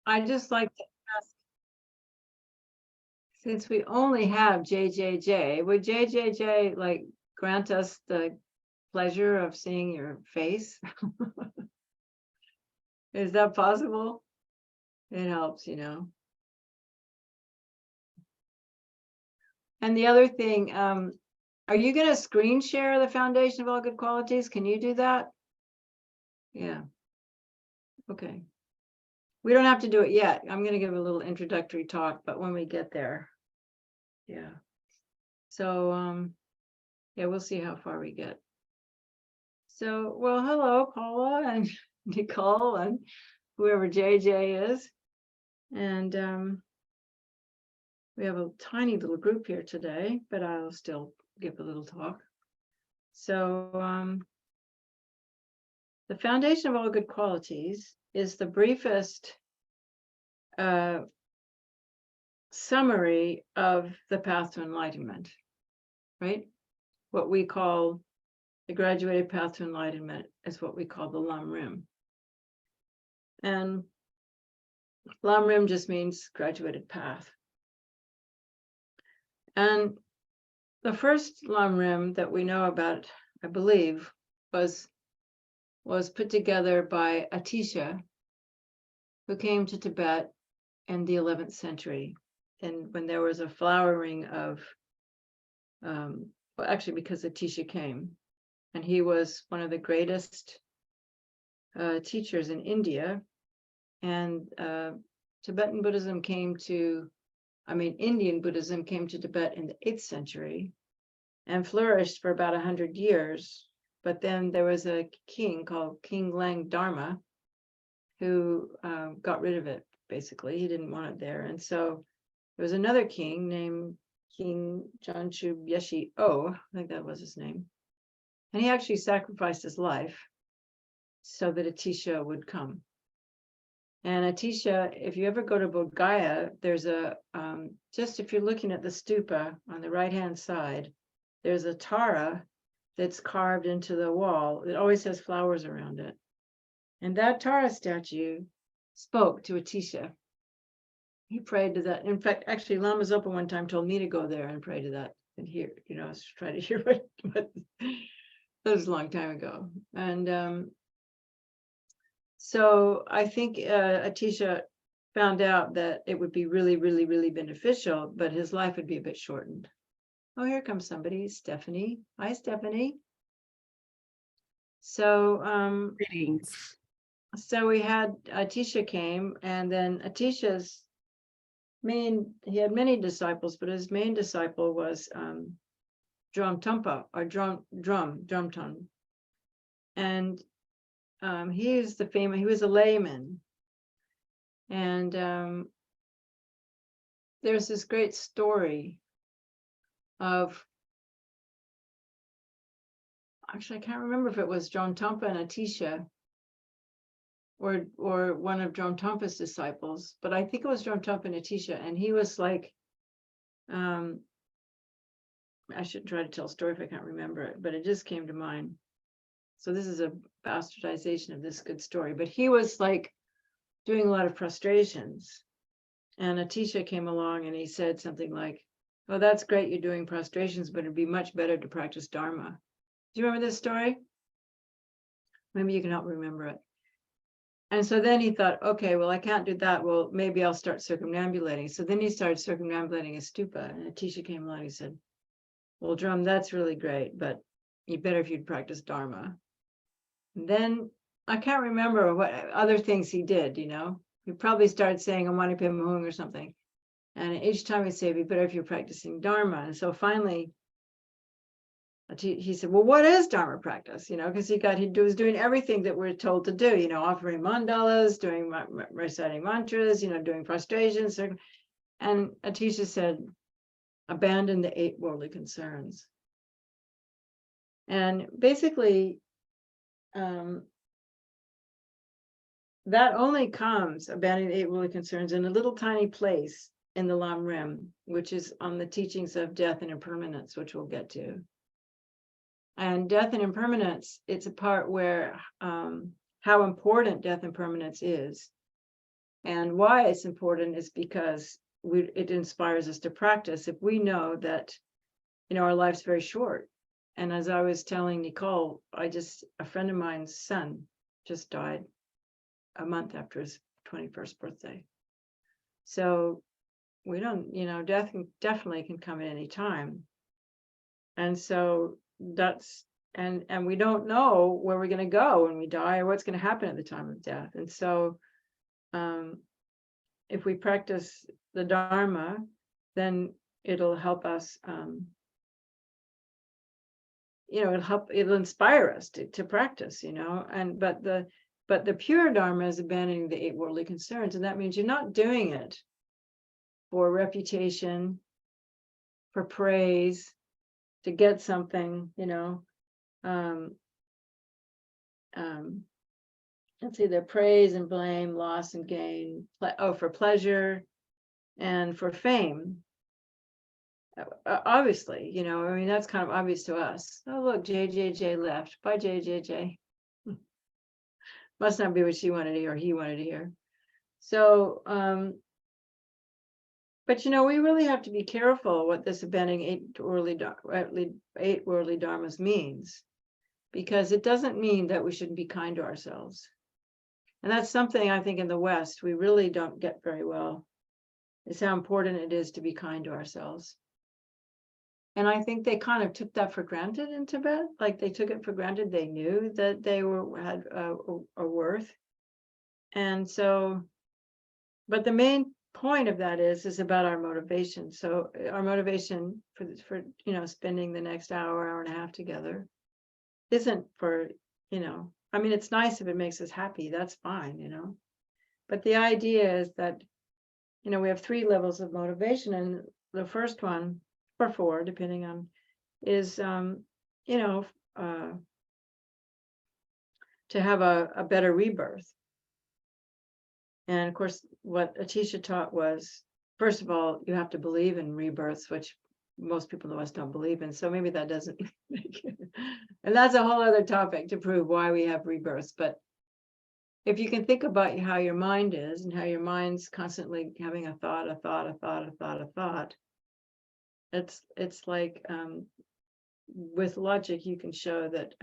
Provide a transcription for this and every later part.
I just like to ask, since we only have JJJ, would JJJ like grant us the pleasure of seeing your face? Is that possible? It helps, And the other thing, are you going to screen share the Foundation of All Good Qualities? Can you do that? Yeah. Okay. We don't have to do it yet. I'm going to give a little introductory talk, but when we get there. Yeah. So, yeah, we'll see how far we get. So, well, hello, Paula and Nicole and whoever JJ is. And we have a tiny little group here today, but I'll still give a little talk. So, the Foundation of All Good Qualities is the briefest summary of the path to enlightenment, right? What we call the graduated path to enlightenment is what we call the Lam Rim. And Lam Rim just means graduated path. And the first Lam Rim that we know about, I believe, was put together by Atisha, who came to Tibet in the 11th century. And when there was a flowering of, well, actually because Atisha came, and he was one of the greatest teachers in India. And Tibetan Buddhism Indian Buddhism came to Tibet in the 8th century and flourished for about 100 years. But then there was a king called King Lang Dharma who got rid of it, basically. He didn't want it there. And so there was another king named King Janchu Yeshi O, I think that was his name. And he actually sacrificed his life so that Atisha would come. And Atisha, if you ever go to Bodh Gaya, there's just if you're looking at the stupa on the right-hand side, there's a Tara that's carved into the wall. It always has flowers around it. And that Tara statue spoke to Atisha. He prayed to that. In fact, actually, Lama Zopa one time told me to go there and pray to that and hear, try to hear what that was a long time ago. And so I think Atisha found out that it would be really, really, really beneficial, but his life would be a bit shortened. Oh, here comes somebody, Stephanie. Hi, Stephanie. So, greetings. So we had Atisha came, and then Atisha's he had many disciples, but his main disciple was Drumtumpa, or Drumton. And he was a layman. And there's this great story of, actually, I can't remember if it was Drumtumpa and Atisha, or one of Drumtumpa's disciples, but I think it was Drumtumpa and Atisha, and he was like, I should try to tell a story if I can't remember it, but it just came to mind. So this is a bastardization of this good story, but he was like doing a lot of prostrations, and Atisha came along and he said something like, "Oh, that's great, you're doing prostrations, but it'd be much better to practice Dharma." Do you remember this story? Maybe you can help remember it. And so then he thought, okay, well, I can't do that. Well, maybe I'll start circumambulating. So then he started circumambulating a stupa, and Atisha came along and said, well, Drum, that's really great, but you better if you'd practice Dharma. And then I can't remember what other things he did, He probably started saying, Amani Pim Mahung or something. And each time he'd say, be better if you're practicing Dharma. And so finally, he said, well, what is Dharma practice? Because he was doing everything that we're told to do, offering mandalas, doing reciting mantras, doing prostrations. And Atisha said, abandon the 8 worldly concerns. And basically, that only comes, abandoning the 8 worldly concerns, in a little tiny place in the Lam Rim, which is on the teachings of death and impermanence, which we'll get to. And death and impermanence, it's a part where how important death and impermanence is. And why it's important is because it inspires us to practice. If we know that, our life's very short. And as I was telling Nicole, a friend of mine's son just died a month after his 21st birthday. So we don't, death definitely can come at any time. And so and we don't know where we're going to go when we die or what's going to happen at the time of death. And so if we practice the Dharma, then it'll help us, it'll inspire us to practice, but the pure Dharma is abandoning the 8 worldly concerns. And that means you're not doing it for reputation, for praise, to get something, let's see, the praise and blame, loss and gain, for pleasure and for fame. Obviously, that's kind of obvious to us. Oh, look, JJJ left. Bye, JJJ. Must not be what she wanted to hear or he wanted to hear. So, but we really have to be careful what this abandoning 8 worldly dharmas means, because it doesn't mean that we shouldn't be kind to ourselves. And that's something I think in the West we really don't get very well, is how important it is to be kind to ourselves. And I think they kind of took that for granted in Tibet. Like they took it for granted. They knew that they had a worth. And so, but the main point of that is about our motivation. So our motivation for spending the next hour and a half together isn't for, it's nice if it makes us happy, that's fine, but the idea is that, we have 3 levels of motivation, and the first one, or 4, depending on, is, to have a better rebirth. And of course, what Atisha taught was, first of all, you have to believe in rebirths, which most people in the West don't believe in. So maybe that doesn't make it. And that's a whole other topic to prove why we have rebirths. But if you can think about how your mind is and how your mind's constantly having a thought, it's like, with logic, you can show that,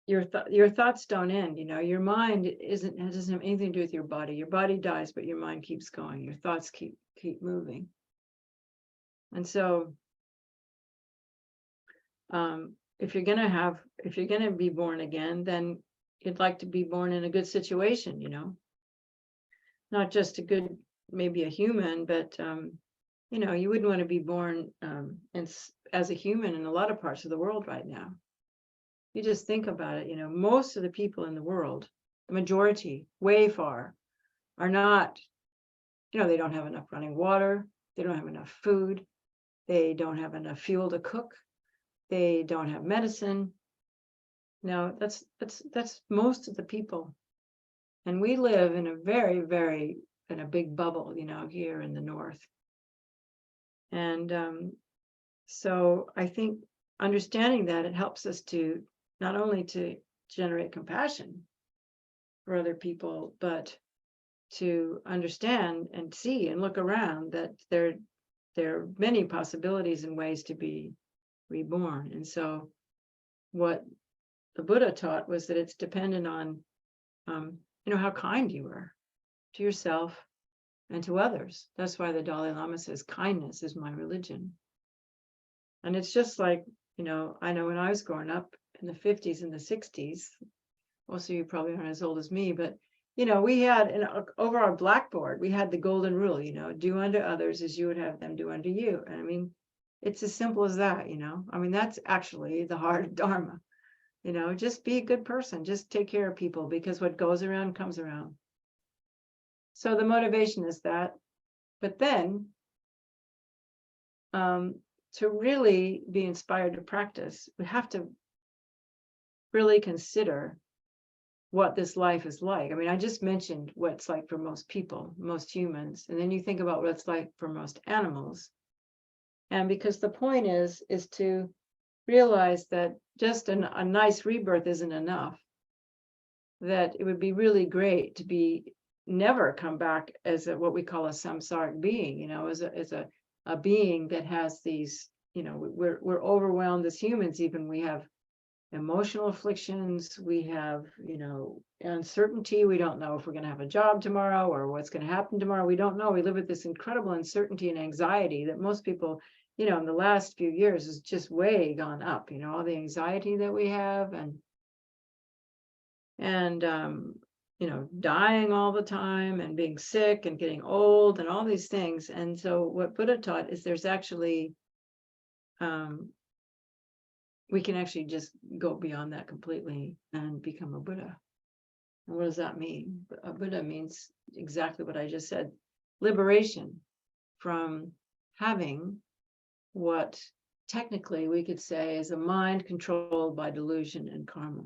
your thoughts don't end, your mind doesn't have anything to do with your body. Your body dies, but your mind keeps going. Your thoughts keep moving. And so, if you're gonna be born again, then you'd like to be born in a good situation, not just maybe a human, but you wouldn't want to be born as a human in a lot of parts of the world right now. You just think about it, most of the people in the world, the majority, way far, are not, they don't have enough running water, they don't have enough food, they don't have enough fuel to cook, they don't have medicine. No, that's most of the people. And we live in a very, very, in a big bubble, here in the North. And so I think understanding that, it helps us to not only to generate compassion for other people, but to understand and see and look around that there are many possibilities and ways to be reborn. And so what the Buddha taught was that it's dependent on, how kind you are to yourself and to others. That's why the Dalai Lama says, kindness is my religion. And it's just like, I know when I was growing up in the 50s and the 60s, most of you probably aren't as old as me, but, we had, over our blackboard, we had the golden rule, do unto others as you would have them do unto you. And it's as simple as that, that's actually the heart of Dharma. Just be a good person, just take care of people, because what goes around comes around. So the motivation is that. But then, to really be inspired to practice, we have to really consider what this life is like. I just mentioned what it's like for most people, most humans, and then you think about what it's like for most animals. And because the point is to realize that just a nice rebirth isn't enough. that it would be really great to be never come back as what we call a samsaric being, as a being that has these, we're overwhelmed as humans. Even we have emotional afflictions, we have, uncertainty. We don't know if we're going to have a job tomorrow or what's going to happen tomorrow. We don't know. We live with this incredible uncertainty and anxiety that most people, in the last few years has just way gone up, all the anxiety that we have, and dying all the time and being sick and getting old and all these things. And so what Buddha taught is there's actually, we can actually just go beyond that completely and become a Buddha. And what does that mean? A Buddha means exactly what I just said: liberation from having what technically we could say is a mind controlled by delusion and karma.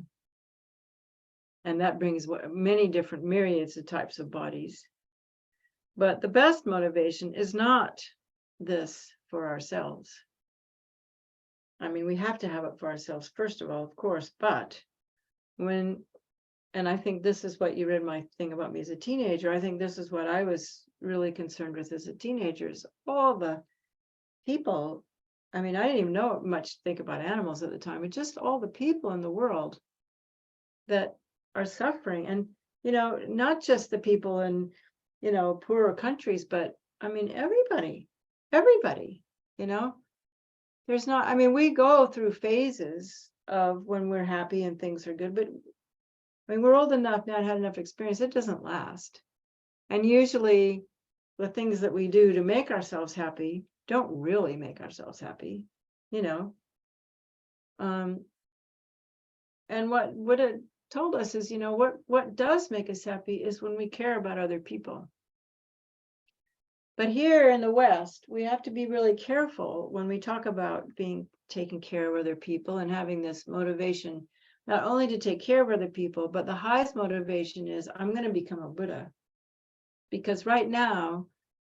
And that brings many different myriads of types of bodies. But the best motivation is not this for ourselves. I mean, we have to have it for ourselves, first of all, of course, but and I think this is what you read my thing about me as a teenager. I think this is what I was really concerned with as a teenager, is all the people. I mean, I didn't even know much think about animals at the time, but just all the people in the world that are suffering. And, not just the people in, poorer countries, but I mean, everybody, there's not, I mean, we go through phases of when we're happy and things are good, but I mean, we're old enough now, had enough experience, it doesn't last. And usually the things that we do to make ourselves happy don't really make ourselves happy, and what it told us is, what does make us happy is when we care about other people. But here in the West, we have to be really careful when we talk about taking care of other people and having this motivation, not only to take care of other people, but the highest motivation is, I'm going to become a Buddha. Because right now,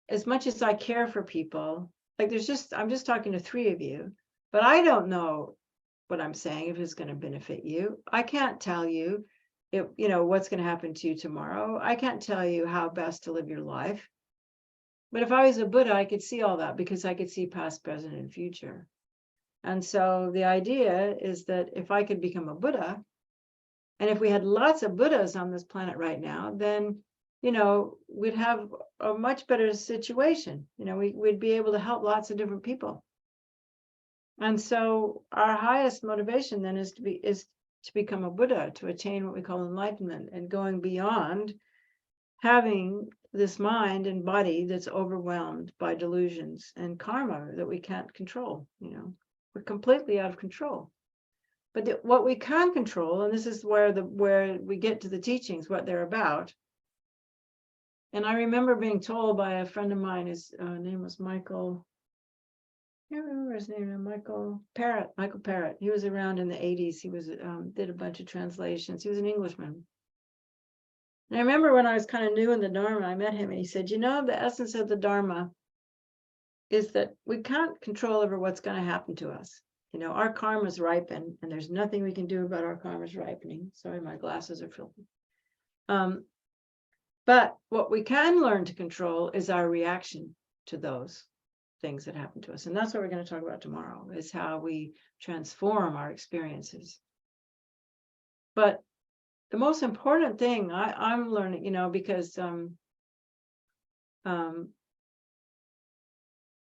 as much as I care for people, like I'm just talking to three of you, but I don't know what I'm saying, if it's going to benefit you. I can't tell you what's going to happen to you tomorrow. I can't tell you how best to live your life. But if I was a Buddha, I could see all that, because I could see past, present, and future. And so the idea is that if I could become a Buddha, and if we had lots of Buddhas on this planet right now, then, we'd have a much better situation. We'd be able to help lots of different people. And so our highest motivation then is to become a Buddha, to attain what we call enlightenment, and going beyond having this mind and body that's overwhelmed by delusions and karma that we can't control. We're completely out of control. But what we can control, and this is where we get to the teachings, what they're about. And I remember being told by a friend of mine, his name was Michael. I can't remember his name now. Michael Parrott. He was around in the 80s. He was did a bunch of translations. He was an Englishman. And I remember when I was kind of new in the Dharma, I met him and he said, the essence of the Dharma is that we can't control over what's going to happen to us. Our karma's ripen, and there's nothing we can do about our karma's ripening. Sorry, my glasses are filthy. But what we can learn to control is our reaction to those things that happen to us. And that's what we're going to talk about tomorrow, is how we transform our experiences. But the most important thing I'm learning, because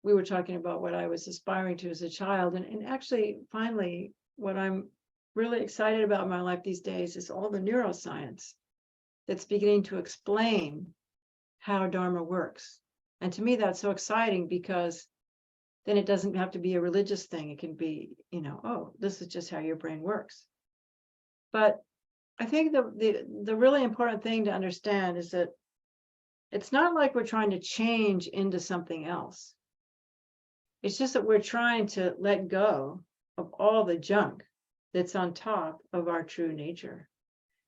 we were talking about what I was aspiring to as a child. And actually, finally, what I'm really excited about in my life these days is all the neuroscience that's beginning to explain how Dharma works. And to me, that's so exciting, because then it doesn't have to be a religious thing. It can be, oh, this is just how your brain works. But I think the really important thing to understand is that it's not like we're trying to change into something else. It's just that we're trying to let go of all the junk that's on top of our true nature.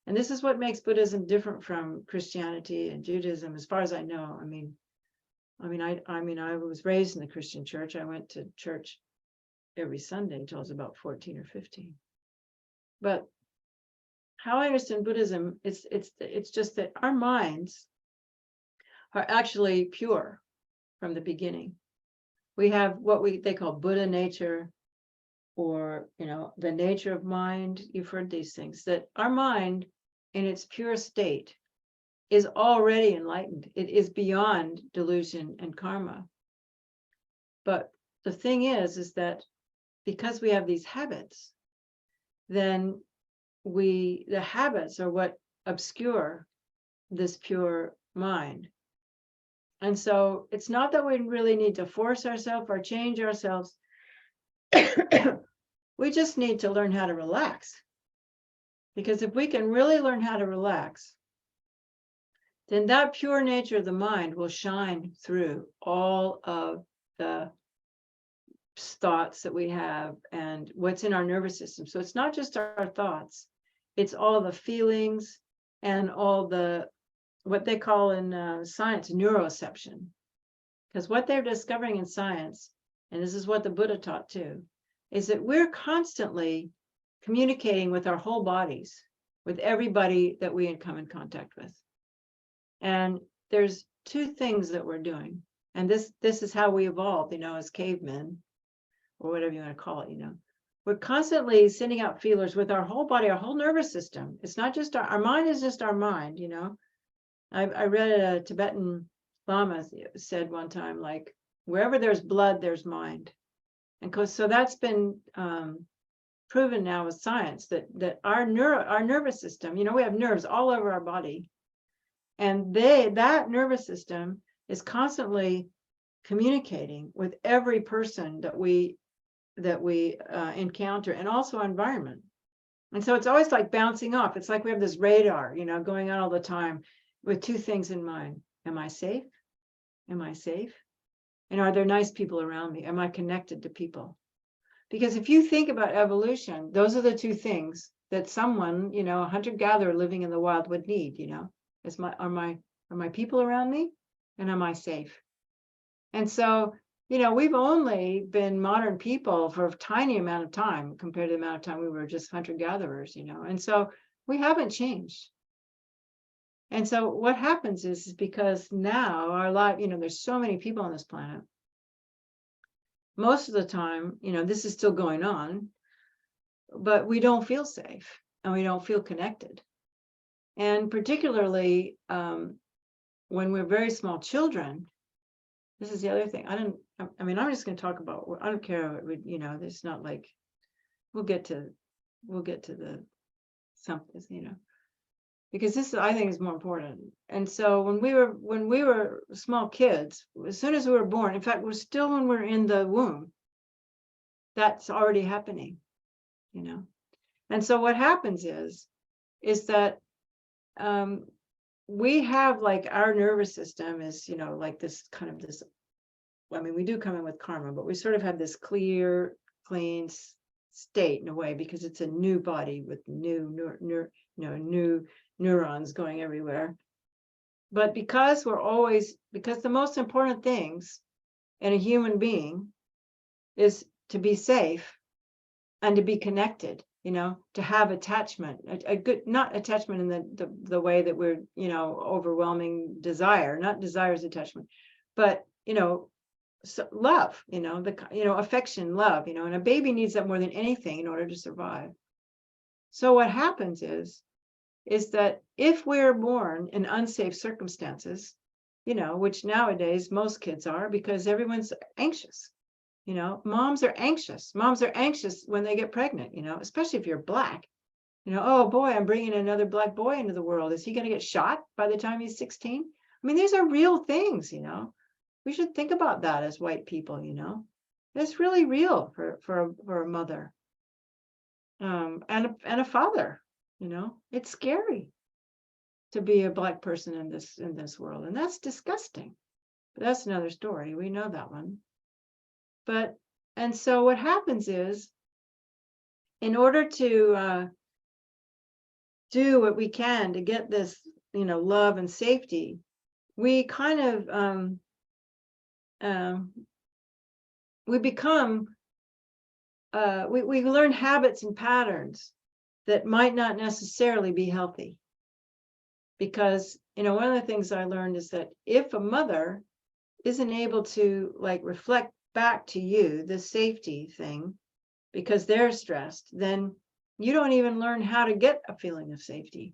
And this is what makes Buddhism different from Christianity and Judaism, as far as I know. I mean, I was raised in the Christian church. I went to church every Sunday until I was about 14 or 15. But how I understand Buddhism, it's just that our minds are actually pure from the beginning. We have what they call Buddha nature, or the nature of mind. You've heard these things, that our mind in its pure state is already enlightened. It is beyond delusion and karma. But the thing is that because we have these habits, then the habits are what obscure this pure mind. And so it's not that we really need to force ourselves or change ourselves. We just need to learn how to relax. Because if we can really learn how to relax, then that pure nature of the mind will shine through all of the thoughts that we have and what's in our nervous system. So it's not just our thoughts, it's all the feelings and all the, what they call in science, neuroception. Because what they're discovering in science, and this is what the Buddha taught too, is that we're constantly communicating with our whole bodies, with everybody that we come in contact with. And there's two things that we're doing. And this is how we evolved, as cavemen, or whatever you want to call it, We're constantly sending out feelers with our whole body, our whole nervous system. It's not just our mind is just our mind, I read a Tibetan Lama said one time, like, wherever there's blood, there's mind. And so that's been proven now with science, that our nervous system, we have nerves all over our body, and that nervous system is constantly communicating with every person that we encounter, and also our environment. And so it's always like bouncing off. It's like we have this radar, going on all the time with two things in mind. Am I safe? Am I safe? And are there nice people around me? Am I connected to people? Because if you think about evolution, those are the two things that someone, a hunter-gatherer living in the wild would need, are my people around me, and am I safe? And so, we've only been modern people for a tiny amount of time compared to the amount of time we were just hunter-gatherers, and so we haven't changed. And so what happens is because now our life, there's so many people on this planet. Most of the time, this is still going on, but we don't feel safe and we don't feel connected. And particularly when we're very small children, this is the other thing. I'm just going to talk about, I don't care, it's not like, we'll get to the something, because this, I think, is more important. And so when we were small kids, as soon as we were born, in fact, when we're in the womb, that's already happening, And so what happens is that we have, like, our nervous system is, like this kind of this, we do come in with karma, but we sort of have this clear, clean state in a way, because it's a new body with new neurons going everywhere. But because the most important things in a human being is to be safe and to be connected, to have attachment, a good, not attachment in the way that we're, overwhelming desire, not desire is attachment, but, so love, affection, love, and a baby needs that more than anything in order to survive. So what happens is that if we're born in unsafe circumstances, which nowadays most kids are, because everyone's anxious, moms are anxious. Moms are anxious when they get pregnant, especially if you're Black, oh boy, I'm bringing another Black boy into the world. Is he going to get shot by the time he's 16? These are real things, We should think about that as white people, It's really real for a mother and a father. It's scary to be a Black person in this world, and that's disgusting. But that's another story. We know that one. And so what happens is, in order to do what we can to get this, love and safety, we kind of we become we learn habits and patterns that might not necessarily be healthy. Because, one of the things I learned is that if a mother isn't able to like reflect back to you the safety thing because they're stressed, then you don't even learn how to get a feeling of safety.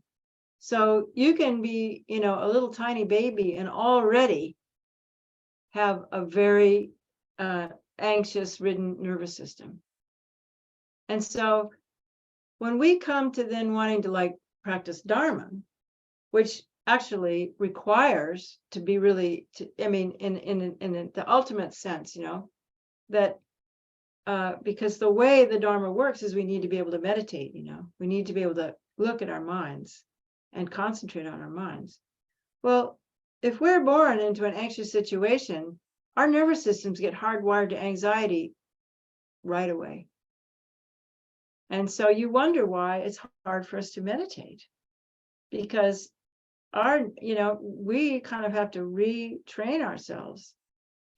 So you can be, a little tiny baby and already have a very anxious ridden nervous system. And so when we come to then wanting to like practice Dharma, which actually requires to be really, in the ultimate sense, that because the way the Dharma works is we need to be able to meditate, we need to be able to look at our minds and concentrate on our minds. Well, if we're born into an anxious situation, our nervous systems get hardwired to anxiety right away. And so you wonder why it's hard for us to meditate, because we kind of have to retrain ourselves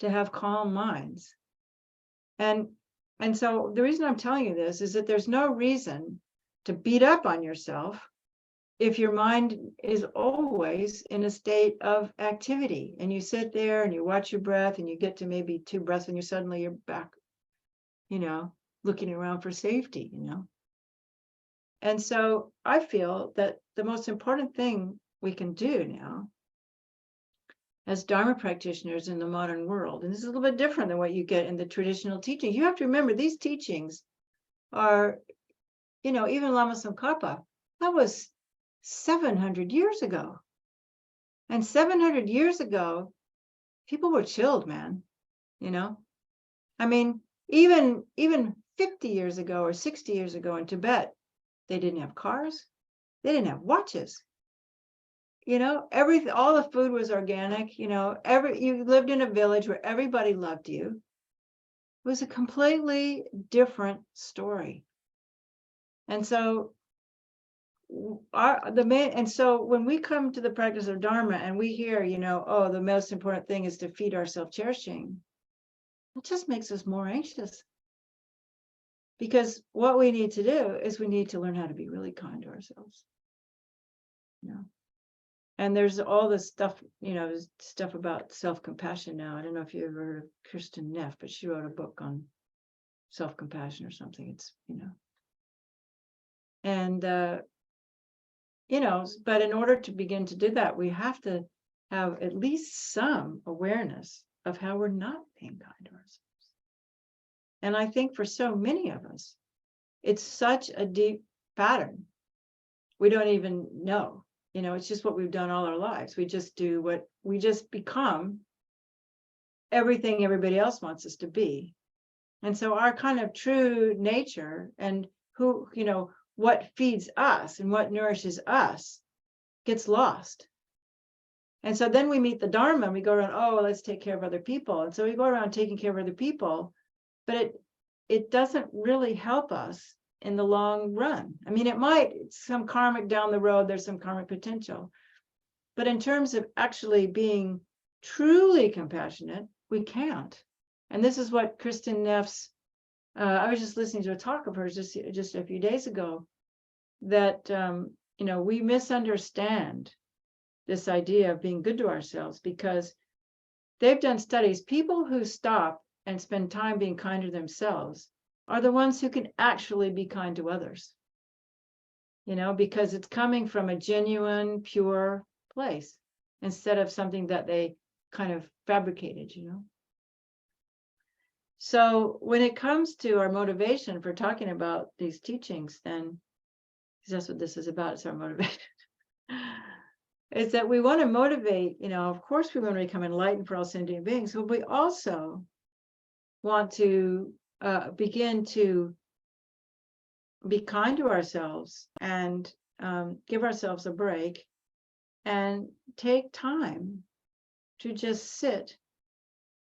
to have calm minds. And so the reason I'm telling you this is that there's no reason to beat up on yourself if your mind is always in a state of activity, and you sit there and you watch your breath and you get to maybe 2 breaths and you're back, looking around for safety, And so I feel that the most important thing we can do now as Dharma practitioners in the modern world, and this is a little bit different than what you get in the traditional teaching. You have to remember these teachings are, even Lama Tsongkhapa, that was 700 years ago. And 700 years ago, people were chilled, man. Even 50 years ago or 60 years ago in Tibet, they didn't have cars. They didn't have watches. Everything, all the food was organic. You lived in a village where everybody loved you. It was a completely different story. And so when we come to the practice of Dharma and we hear, the most important thing is to feed our self-cherishing, it just makes us more anxious. Because what we need to do is we need to learn how to be really kind to ourselves. And there's all this stuff, stuff about self-compassion now. I don't know if you ever heard of Kristin Neff, but she wrote a book on self-compassion or something. It's, and, but in order to begin to do that, we have to have at least some awareness of how we're not being kind to ourselves. And I think for so many of us, it's such a deep pattern. We don't even know. It's just what we've done all our lives. We just become everything everybody else wants us to be. And so our kind of true nature and what feeds us and what nourishes us gets lost. And so then we meet the Dharma and we go around, let's take care of other people. And so we go around taking care of other people, but it doesn't really help us in the long run. It might, some karmic down the road, there's some karmic potential. But in terms of actually being truly compassionate, we can't. And this is what Kristin Neff's, I was just listening to a talk of hers just a few days ago, that, we misunderstand this idea of being good to ourselves, because they've done studies. People who stop and spend time being kind to themselves are the ones who can actually be kind to others, because it's coming from a genuine, pure place instead of something that they kind of fabricated, So when it comes to our motivation for talking about these teachings, then, because that's what this is about, it's our motivation, is that we want to motivate, of course we want to become enlightened for all sentient beings, but we also want to begin to be kind to ourselves and give ourselves a break and take time to just sit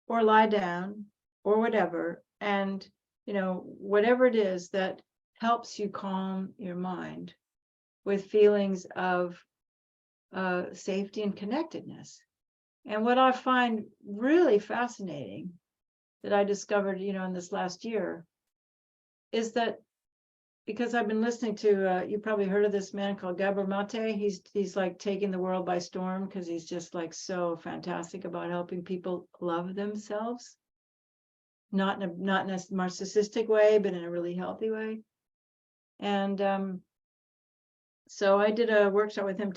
or lie down or whatever, and whatever it is that helps you calm your mind with feelings of safety and connectedness. And what I find really fascinating that I discovered, in this last year, is that because I've been listening to, you probably heard of this man called Gabor Mate. He's like taking the world by storm because he's just like so fantastic about helping people love themselves, not in a narcissistic way, but in a really healthy way. And so I did a workshop with him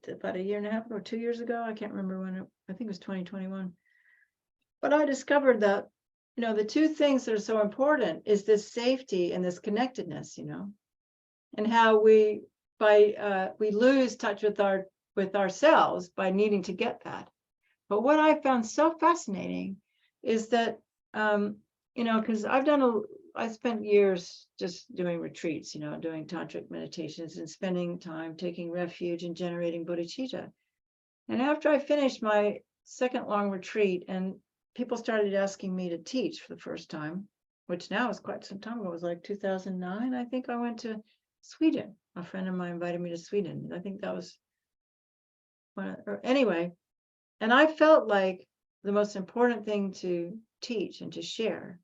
about a year and a half or 2 years ago. I can't remember when. I think it was 2021. But I discovered that, the two things that are so important is this safety and this connectedness, and how we lose touch with ourselves by needing to get that. But what I found so fascinating is that, because I spent years just doing retreats, doing tantric meditations and spending time taking refuge and generating bodhicitta. And after I finished my second long retreat, and people started asking me to teach for the first time, which now is quite some time ago. It was like 2009. I think I went to Sweden. A friend of mine invited me to Sweden. I think that was anyway. And I felt like the most important thing to teach and to share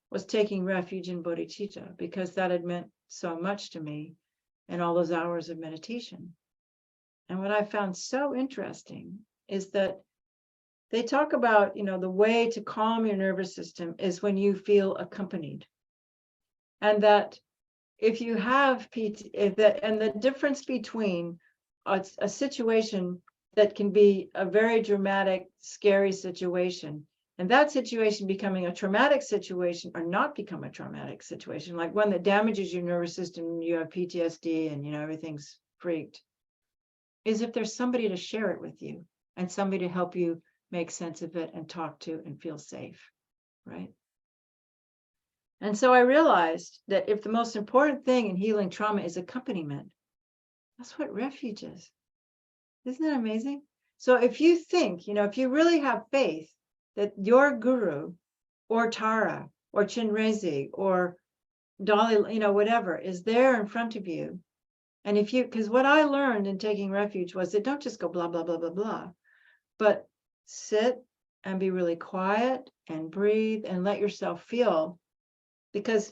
was taking refuge in bodhicitta, because that had meant so much to me and all those hours of meditation. And what I found so interesting is that they talk about, the way to calm your nervous system is when you feel accompanied. And that if you have and the difference between a situation that can be a very dramatic, scary situation, and that situation becoming a traumatic situation or not become a traumatic situation, like one that damages your nervous system, and you have PTSD and, everything's freaked, is if there's somebody to share it with you and somebody to help you make sense of it and talk to and feel safe, right? And so I realized that if the most important thing in healing trauma is accompaniment, that's what refuge is. Isn't that amazing? So if you think, if you really have faith that your guru or Tara or Chinrezi or Dalai, whatever is there in front of you, and because what I learned in taking refuge was that don't just go blah, blah, blah, blah, blah, but sit and be really quiet and breathe and let yourself feel. Because,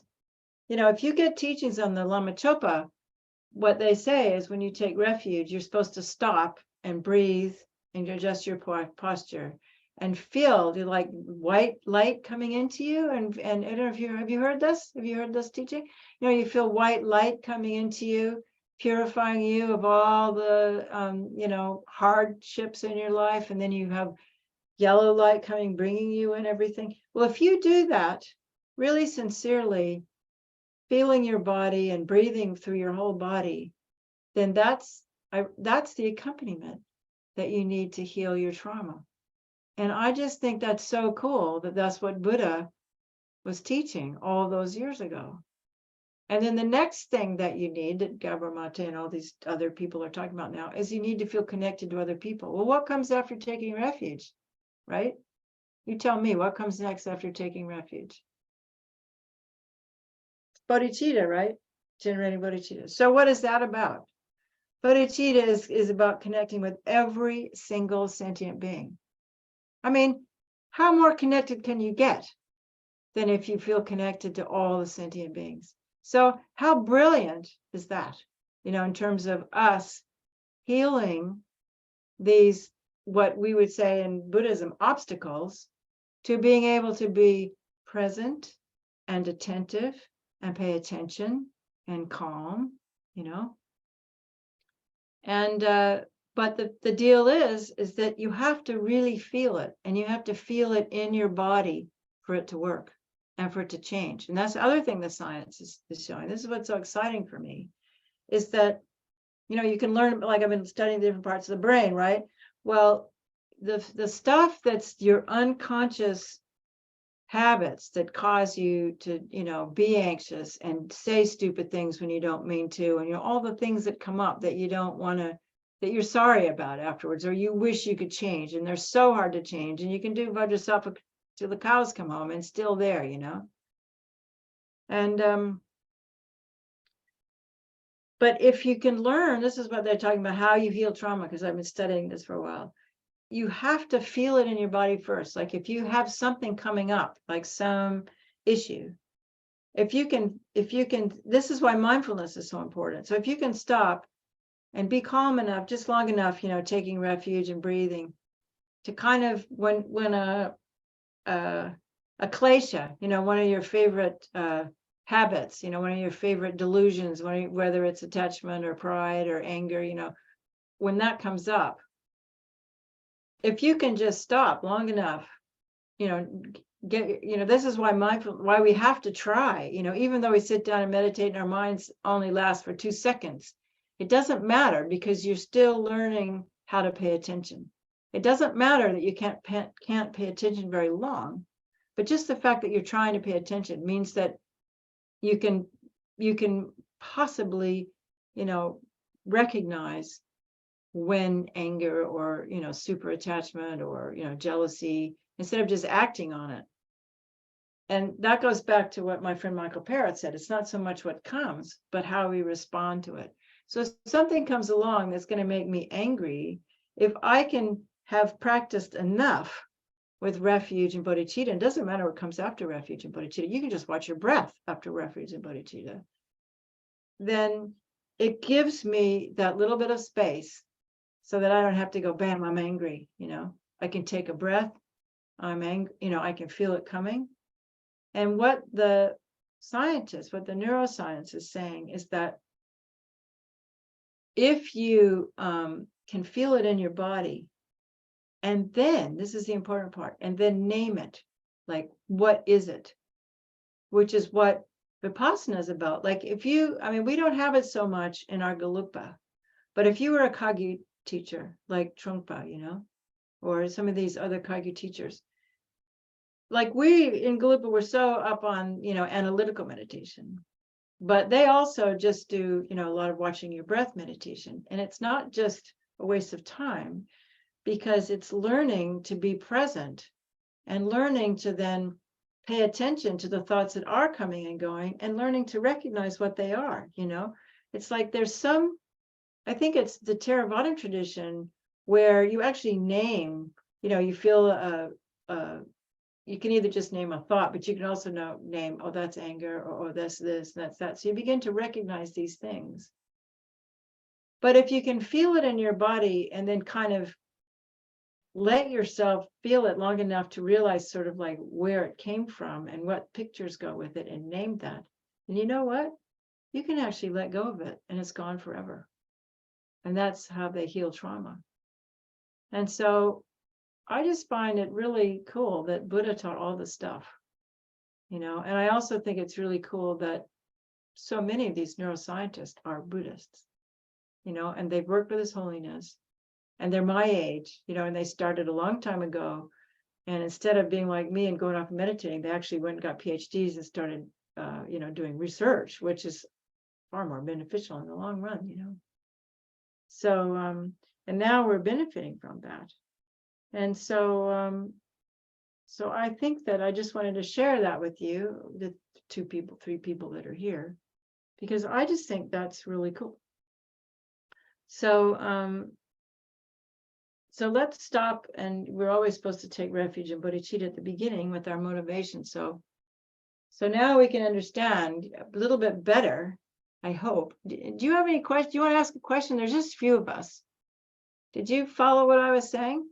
if you get teachings on the Lama Chopa, what they say is when you take refuge, you're supposed to stop and breathe and adjust your posture and feel like white light coming into you. And I don't know if have you heard this? Have you heard this teaching? You feel white light coming into you, purifying you of all the, hardships in your life. And then you have yellow light coming, bringing you in everything. Well, if you do that really sincerely, feeling your body and breathing through your whole body, then that's the accompaniment that you need to heal your trauma. And I just think that's so cool that that's what Buddha was teaching all those years ago. And then the next thing that you need, that Gabor Mate and all these other people are talking about now, is you need to feel connected to other people. Well, what comes after taking refuge, right? You tell me, what comes next after taking refuge? Bodhicitta, right? Generating bodhicitta. So what is that about? Bodhicitta is about connecting with every single sentient being. I mean, how more connected can you get than if you feel connected to all the sentient beings? So how brilliant is that? In terms of us healing these, what we would say in Buddhism, obstacles to being able to be present and attentive and pay attention and calm, And but the deal is that you have to really feel it, and you have to feel it in your body for it to work and for it to change. And that's the other thing the science is showing. This is what's so exciting for me, is that you can learn, like I've been studying different parts of the brain, right? Well, the stuff that's your unconscious habits that cause you to, be anxious and say stupid things when you don't mean to, and all the things that come up that you don't want to, that you're sorry about afterwards, or you wish you could change, and they're so hard to change, and you can do Vajrasattva till the cows come home and still there, And but if you can learn, this is what they're talking about, how you heal trauma, because I've been studying this for a while. You have to feel it in your body first. Like if you have something coming up, like some issue, if you can, this is why mindfulness is so important. So if you can stop and be calm enough, just long enough, taking refuge and breathing, to kind of, when a klesha, one of your favorite habits, one of your favorite delusions, whether it's attachment or pride or anger, when that comes up, if you can just stop long enough, this is why why we have to try, even though we sit down and meditate and our minds only last for 2 seconds, it doesn't matter, because you're still learning how to pay attention. It doesn't matter that you can't pay attention very long, but just the fact that you're trying to pay attention means that you can possibly, recognize when anger or, super attachment or, jealousy, instead of just acting on it. And that goes back to what my friend Michael Parrott said. It's not so much what comes, but how we respond to it. So if something comes along that's going to make me angry, if I can have practiced enough with refuge and bodhicitta, it doesn't matter what comes after refuge and bodhicitta, you can just watch your breath after refuge and bodhicitta, then it gives me that little bit of space so that I don't have to go, bam, I'm angry. I can take a breath. I'm angry, I can feel it coming. And what the neuroscience is saying is that if you can feel it in your body, and then, this is the important part, and then name it, like, what is it? Which is what Vipassana is about. Like, we don't have it so much in our Gelugpa, but if you were a Kagyu teacher, like Trungpa, or some of these other Kagyu teachers, like we in Gelugpa, we're so up on, analytical meditation, but they also just do, a lot of watching your breath meditation. And it's not just a waste of time, because it's learning to be present and learning to then pay attention to the thoughts that are coming and going, and learning to recognize what they are. It's like there's I think it's the Theravada tradition where you actually name, you feel you can either just name a thought, but you can also name, oh, that's anger, or oh, that's this, that's that. So you begin to recognize these things. But if you can feel it in your body and then kind of let yourself feel it long enough to realize sort of like where it came from and what pictures go with it, and name that, and you know what? You can actually let go of it, and it's gone forever. And that's how they heal trauma. And so I just find it really cool that Buddha taught all this stuff, and I also think it's really cool that so many of these neuroscientists are Buddhists, and they've worked with His Holiness, and they're my age, and they started a long time ago. And instead of being like me and going off and meditating, they actually went and got PhDs and started, doing research, which is far more beneficial in the long run, So, and now we're benefiting from that. And so, so I think that I just wanted to share that with you, the 3 people that are here, because I just think that's really cool. So, so let's stop, and we're always supposed to take refuge in bodhicitta at the beginning with our motivation. So now we can understand a little bit better, I hope. Do you have any questions? Do you want to ask a question? There's just a few of us. Did you follow what I was saying?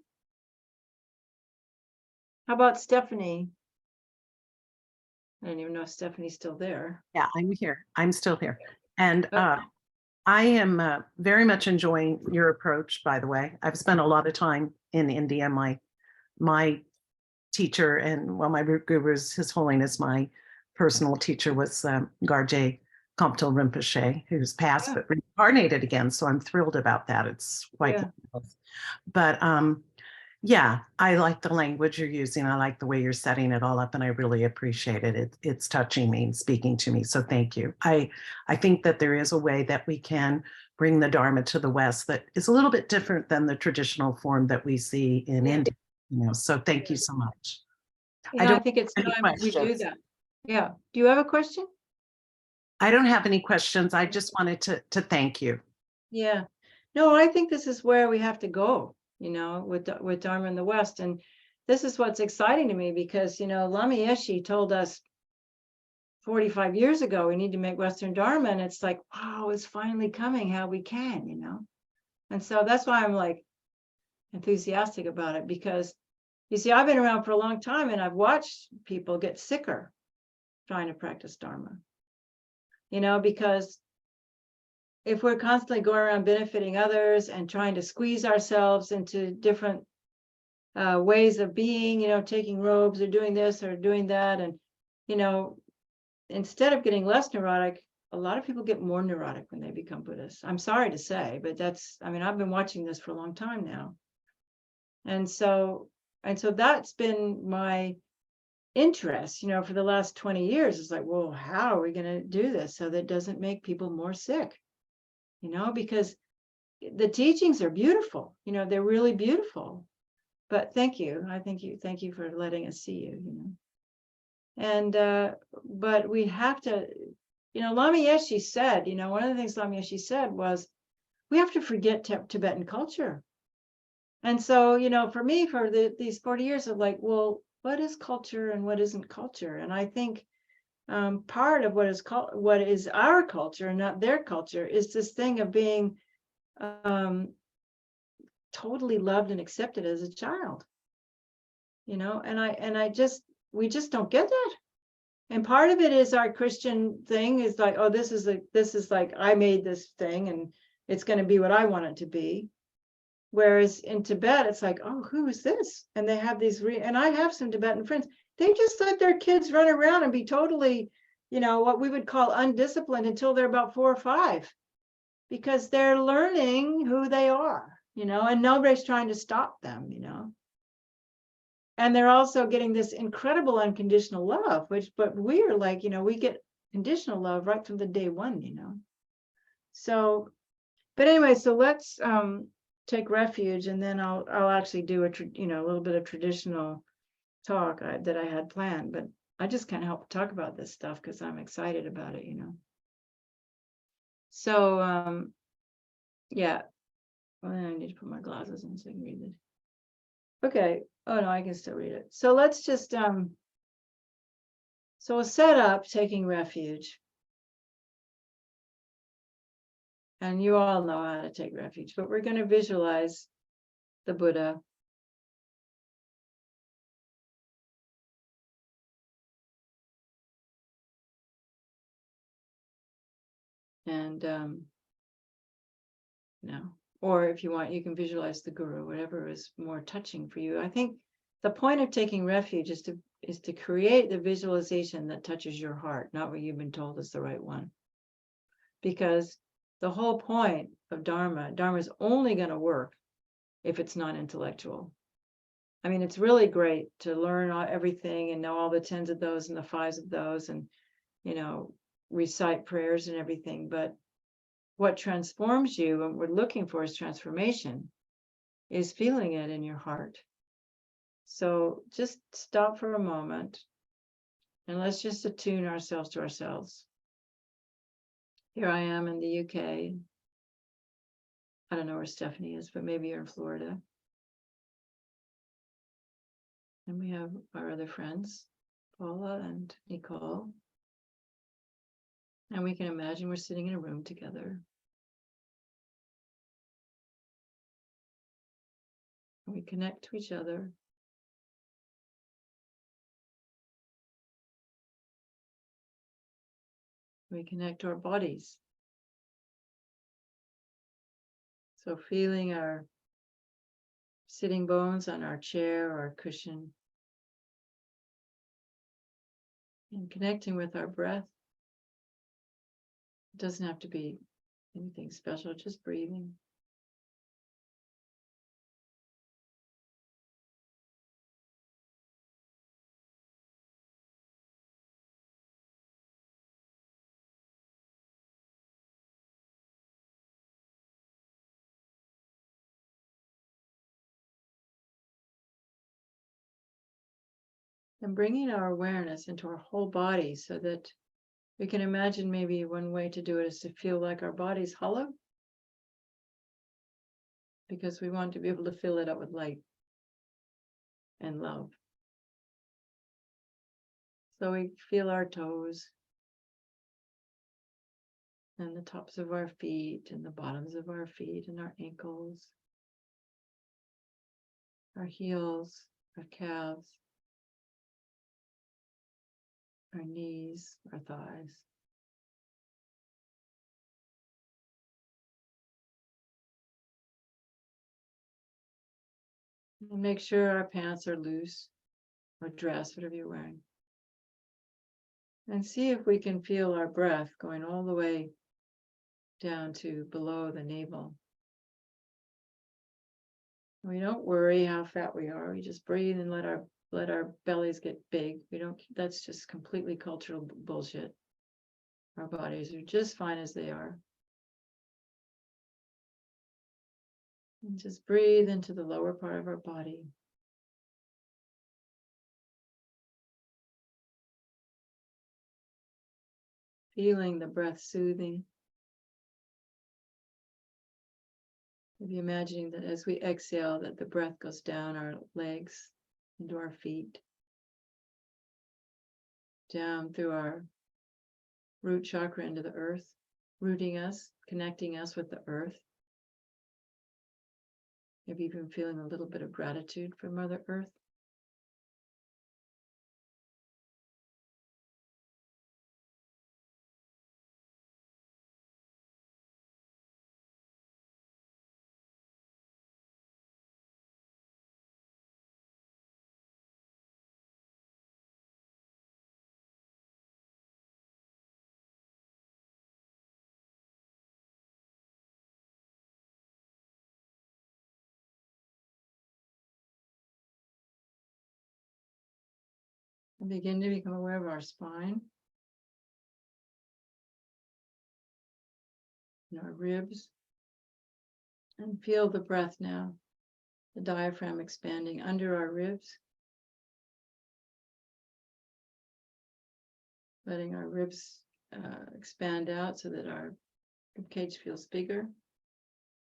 How about Stephanie? I don't even know if Stephanie's still there. Yeah, I'm here. I'm still here. And Okay. I am very much enjoying your approach, by the way. I've spent a lot of time in India. My teacher and, well, my root guru is His Holiness. My personal teacher was Garje Comptel Rinpoche, who's passed but reincarnated again. So I'm thrilled about that. It's quite wonderful. But yeah, I like the language you're using. I like the way you're setting it all up, and I really appreciate it. It's touching me and speaking to me. So thank you. I think that there is a way that we can bring the Dharma to the West that is a little bit different than the traditional form that we see in India. So thank you so much. I think it's time we do that. Yeah. Do you have a question? I don't have any questions. I just wanted to thank you. Yeah. No, I think this is where we have to go, with Dharma in the West. And this is what's exciting to me, because, Lama Yeshe told us 45 years ago, we need to make Western Dharma. And it's like, wow, it's finally coming how we can, you know? And so that's why I'm like enthusiastic about it, because you see, I've been around for a long time and I've watched people get sicker trying to practice Dharma, you know, because if we're constantly going around benefiting others and trying to squeeze ourselves into different ways of being, you know, taking robes or doing this or doing that, and, you know, instead of getting less neurotic, a lot of people get more neurotic when they become Buddhists. I'm sorry to say, but that's, I mean, I've been watching this for a long time now. And so that's been my interest, you know, for the last 20 years. It's like, well, how are we going to do this so that it doesn't make people more sick? You know, because the teachings are beautiful, you know, they're really beautiful. But thank you. Thank you for letting us see you, you know. And but we have to, you know, Lama Yeshe said, you know, one of the things Lama Yeshe said was, we have to forget Tibetan culture. And so, you know, for me, for these 40 years of like, well, what is culture and what isn't culture? And I think part of what is our culture and not their culture is this thing of being totally loved and accepted as a child, you know, we just don't get that. And part of it is our Christian thing is like, oh, this is like, I made this thing and it's going to be what I want it to be. Whereas in Tibet, it's like, oh, who is this? And they have these, and I have some Tibetan friends, they just let their kids run around and be totally, you know, what we would call undisciplined until they're about 4 or 5, because they're learning who they are, you know, and nobody's trying to stop them, you know. And they're also getting this incredible unconditional love, but we're like, you know, we get conditional love right from the day one, you know. So, but anyway, so let's take refuge, and then I'll actually do a little bit of traditional talk that I had planned, but I just can't help talk about this stuff because I'm excited about it, you know. So yeah, well, I need to put my glasses on so I can read it. Okay. Oh no, I can still read it. So let's just so we'll set up taking refuge. And you all know how to take refuge, but we're going to visualize the Buddha. And or if you want, you can visualize the Guru, whatever is more touching for you. I think the point of taking refuge is to create the visualization that touches your heart, not what you've been told is the right one. Because the whole point of Dharma is only going to work if it's not intellectual. I mean, it's really great to learn everything and know all the 10s of those and the 5s of those and, you know, recite prayers and everything. But what transforms you, and we're looking for is transformation, is feeling it in your heart. So just stop for a moment and let's just attune ourselves to ourselves. Here I am in the UK. I don't know where Stephanie is, but maybe you're in Florida. And we have our other friends, Paula and Nicole. And we can imagine we're sitting in a room together. We connect to each other. We connect to our bodies. So feeling our sitting bones on our chair or cushion. And connecting with our breath. It doesn't have to be anything special, just breathing. And bringing our awareness into our whole body so that we can imagine maybe one way to do it is to feel like our body's hollow, because we want to be able to fill it up with light and love. So we feel our toes, and the tops of our feet and the bottoms of our feet and our ankles, our heels, our calves, our knees, our thighs. And make sure our pants are loose, or dress, whatever you're wearing. And see if we can feel our breath going all the way down to below the navel. We don't worry how fat we are. We just breathe and let our bellies get big. We don't, that's just completely cultural bullshit. Our bodies are just fine as they are. And just breathe into the lower part of our body. Feeling the breath soothing. Maybe imagining that as we exhale, that the breath goes down our legs, into our feet, down through our root chakra into the earth, rooting us, connecting us with the earth. Maybe even feeling a little bit of gratitude for Mother Earth. And begin to become aware of our spine and our ribs. And feel the breath now, the diaphragm expanding under our ribs. Letting our ribs expand out so that our ribcage feels bigger.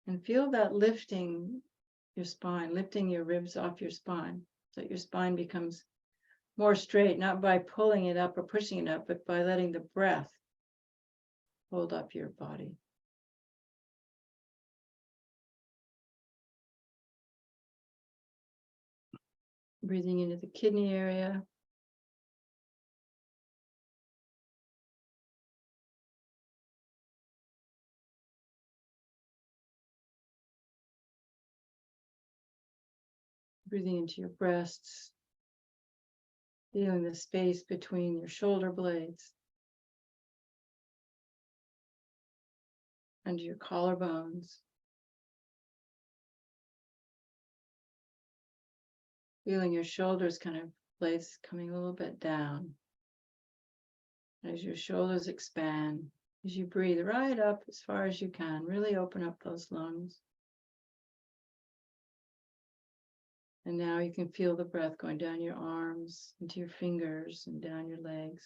And feel that lifting your spine, lifting your ribs off your spine, so that your spine becomes more straight, not by pulling it up or pushing it up, but by letting the breath hold up your body. Breathing into the kidney area. Breathing into your breasts. Feeling the space between your shoulder blades. Under your collarbones. Feeling your shoulders kind of blades coming a little bit down. As your shoulders expand, as you breathe right up as far as you can, really open up those lungs. And now you can feel the breath going down your arms, into your fingers, and down your legs.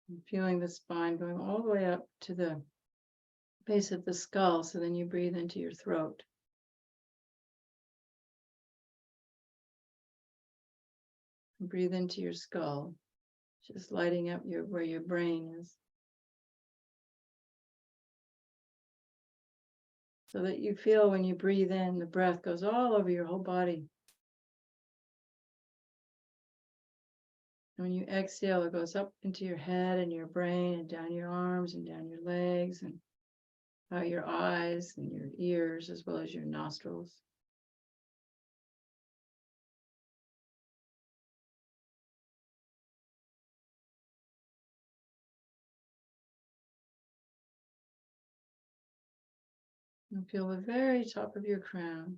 And feeling the spine going all the way up to the base of the skull, so then you breathe into your throat. And breathe into your skull, just lighting up where your brain is. So that you feel when you breathe in, the breath goes all over your whole body. And when you exhale, it goes up into your head and your brain and down your arms and down your legs and out your eyes and your ears, as well as your nostrils. And feel the very top of your crown.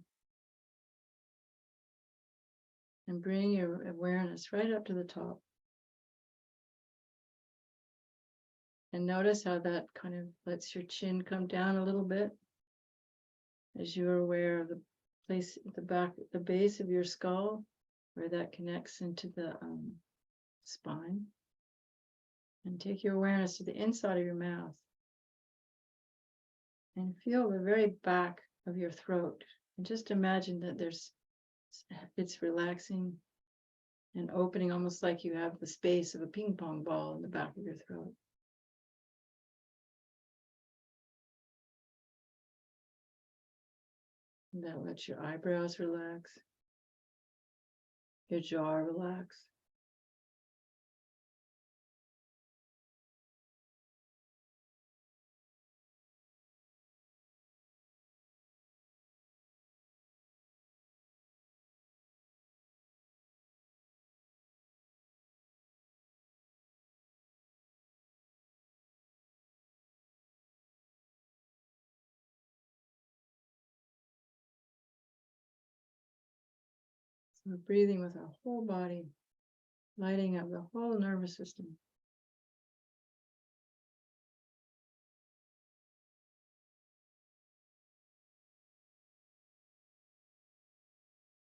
And bring your awareness right up to the top. And notice how that kind of lets your chin come down a little bit as you're aware of the place at the back, the base of your skull, where that connects into the spine. And take your awareness to the inside of your mouth. And feel the very back of your throat. And just imagine that there's It's relaxing and opening, almost like you have the space of a ping pong ball in the back of your throat. And that lets your eyebrows relax, your jaw relax. So we're breathing with our whole body, lighting up the whole nervous system.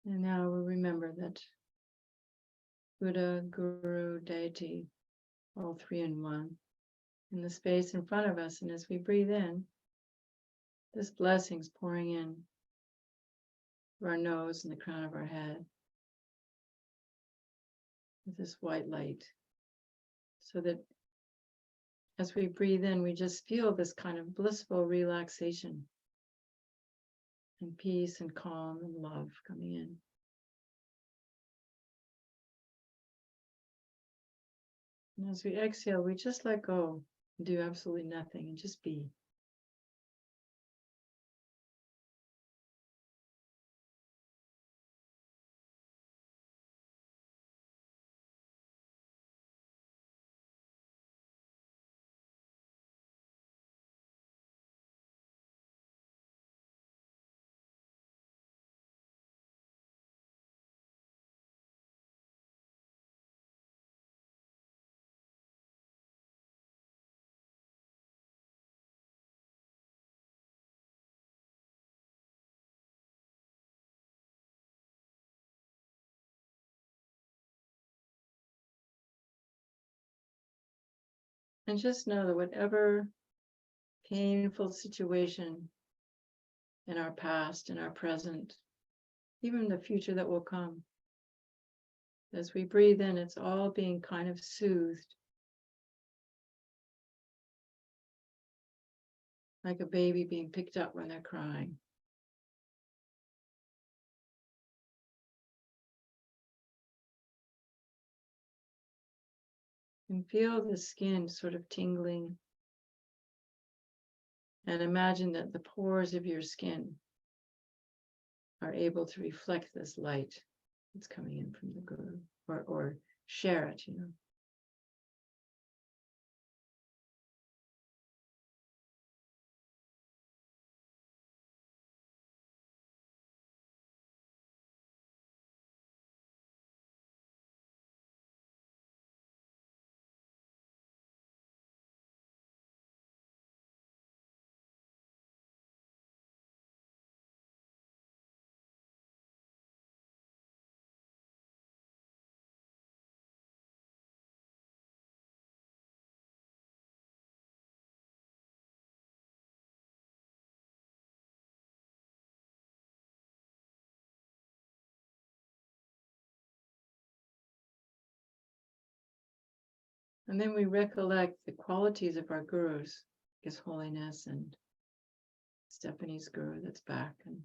And now we remember that Buddha, Guru, Deity, all three in one, in the space in front of us. And as we breathe in, this blessing's pouring in through our nose and the crown of our head with this white light. So that as we breathe in, we just feel this kind of blissful relaxation and peace and calm and love coming in. And as we exhale, we just let go, do absolutely nothing, and just be. And just know that whatever painful situation in our past, in our present, even the future that will come, as we breathe in, it's all being kind of soothed, like a baby being picked up when they're crying. And feel the skin sort of tingling. And imagine that the pores of your skin are able to reflect this light that's coming in from the Guru, or share it, you know. And then we recollect the qualities of our gurus, His Holiness and Stephanie's guru that's back, and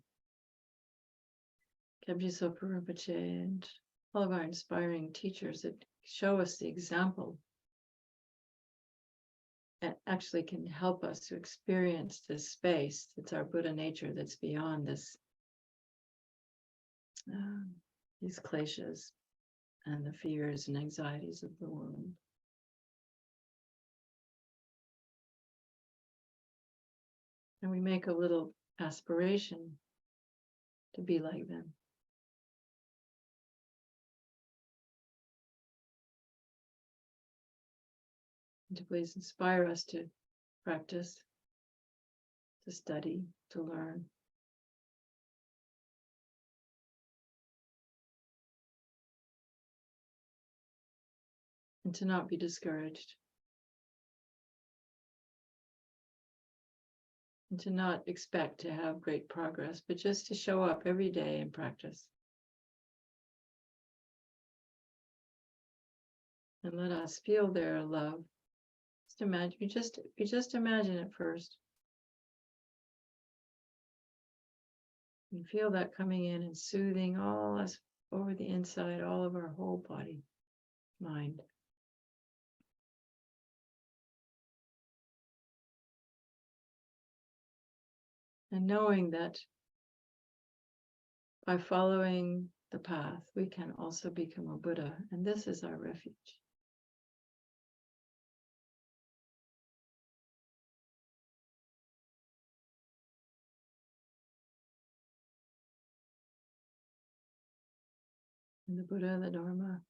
Kebji Sopa Rinpoche, and all of our inspiring teachers that show us the example and actually can help us to experience this space that's our Buddha nature, that's beyond this, these kleshas and the fears and anxieties of the world. And we make a little aspiration to be like them. And to please inspire us to practice, to study, to learn. And to not be discouraged. And to not expect to have great progress, but just to show up every day and practice. And let us feel their love. Just imagine, you just imagine it first. You feel that coming in and soothing all us over the inside, all of our whole body, mind. And knowing that by following the path, we can also become a Buddha, and this is our refuge. And the Buddha, the Dharma,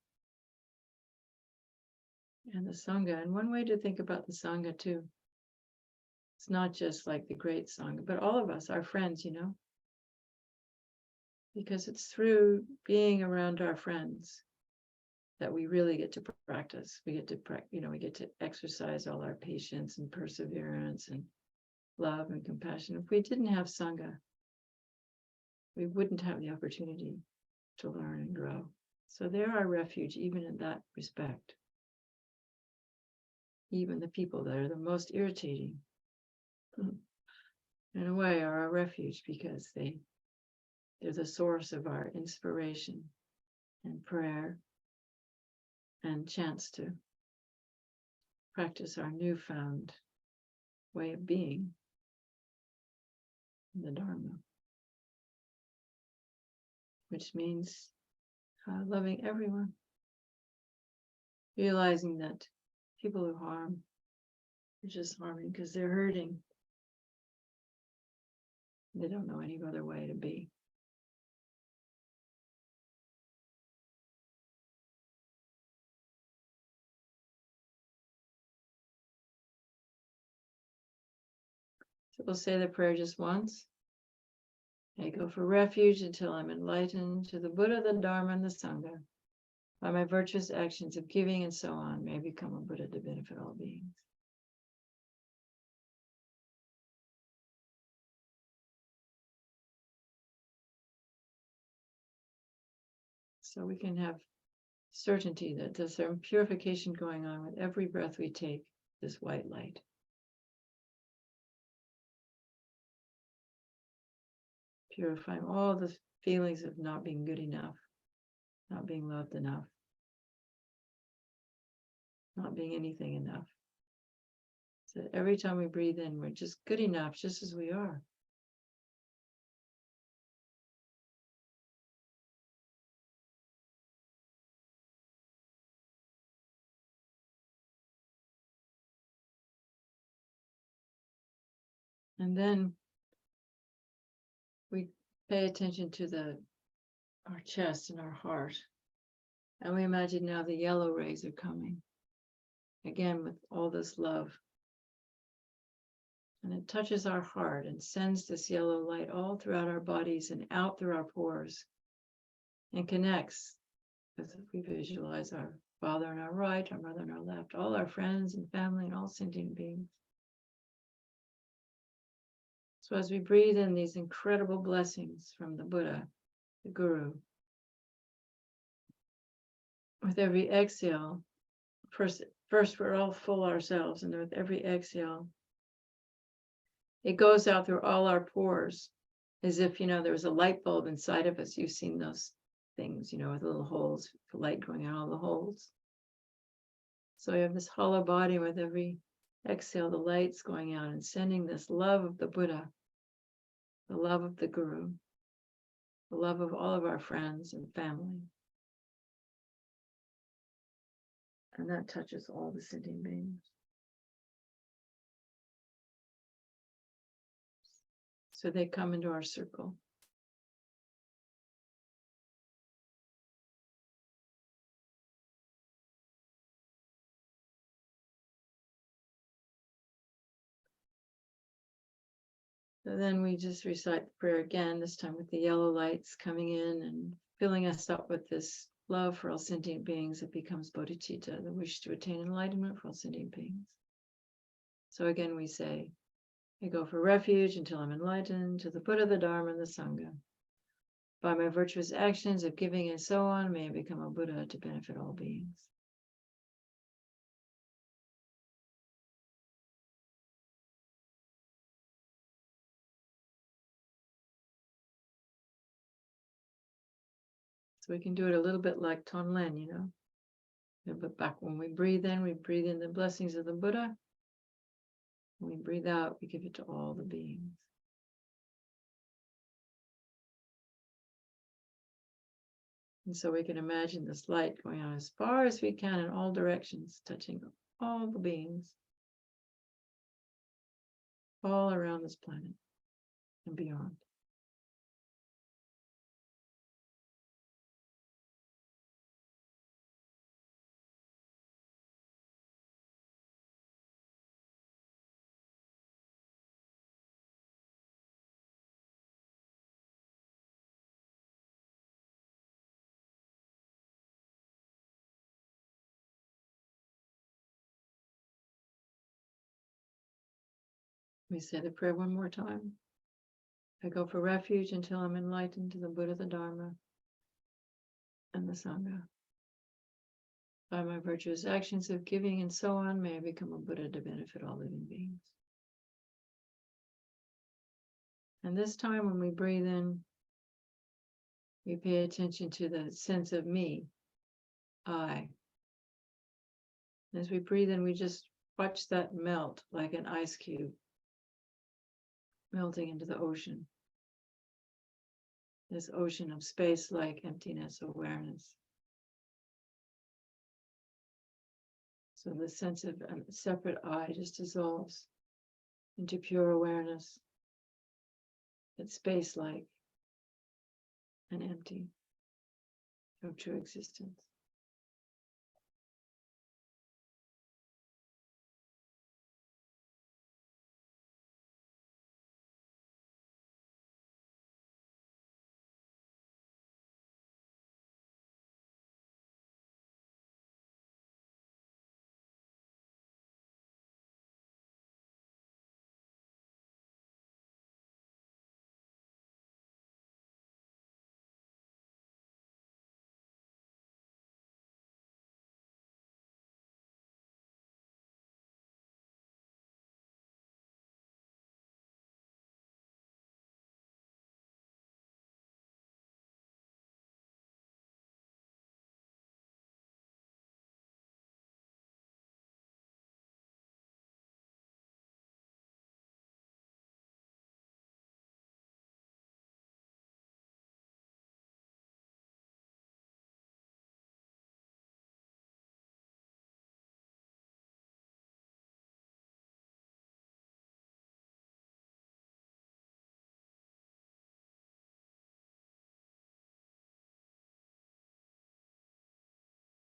and the Sangha. And one way to think about the Sangha too, it's not just like the great Sangha, but all of us, our friends, because it's through being around our friends that we really get to practice. We get to we get to exercise all our patience and perseverance and love and compassion. If we didn't have Sangha, we wouldn't have the opportunity to learn and grow. So they're our refuge, even in that respect. Even the people that are the most irritating, in a way, are our refuge because they're the source of our inspiration and prayer and chance to practice our newfound way of being in the Dharma, which means loving everyone, realizing that people who harm are just harming because they're hurting. They don't know any other way to be. So we'll say the prayer just once. I go for refuge until I'm enlightened to the Buddha, the Dharma, and the Sangha. By my virtuous actions of giving and so on, may I become a Buddha to benefit all beings. So we can have certainty that there's some purification going on with every breath we take, this white light. Purifying all the feelings of not being good enough, not being loved enough, not being anything enough. So every time we breathe in, we're just good enough, just as we are. And then we pay attention to our chest and our heart. And we imagine now the yellow rays are coming. Again, with all this love. And it touches our heart and sends this yellow light all throughout our bodies and out through our pores. And connects, as we visualize our Father on our right, our Mother on our left, all our friends and family and all sentient beings. So as we breathe in these incredible blessings from the Buddha, the Guru, with every exhale, first we're all full ourselves, and with every exhale, it goes out through all our pores, as if, there was a light bulb inside of us. You've seen those things, with little holes, the light going out all the holes. So we have this hollow body with every exhale, the light's going out and sending this love of the Buddha, the love of the Guru, the love of all of our friends and family. And that touches all the sentient beings. So they come into our circle. So then we just recite the prayer again, this time with the yellow lights coming in and filling us up with this love for all sentient beings. It becomes bodhicitta, the wish to attain enlightenment for all sentient beings. So again, we say, I go for refuge until I'm enlightened to the Buddha, the Dharma, and the Sangha. By my virtuous actions of giving and so on, may I become a Buddha to benefit all beings. So we can do it a little bit like Tonlen, you know. But back when we breathe in the blessings of the Buddha. When we breathe out, we give it to all the beings. And so we can imagine this light going out as far as we can in all directions, touching all the beings, all around this planet and beyond. We say the prayer one more time. I go for refuge until I'm enlightened to the Buddha, the Dharma, and the Sangha. By my virtuous actions of giving and so on, may I become a Buddha to benefit all living beings. And this time when we breathe in, we pay attention to the sense of me, I. As we breathe in, we just watch that melt like an ice cube melting into the ocean. This ocean of space-like emptiness awareness. So the sense of a separate I just dissolves into pure awareness. It's space-like and empty of true existence.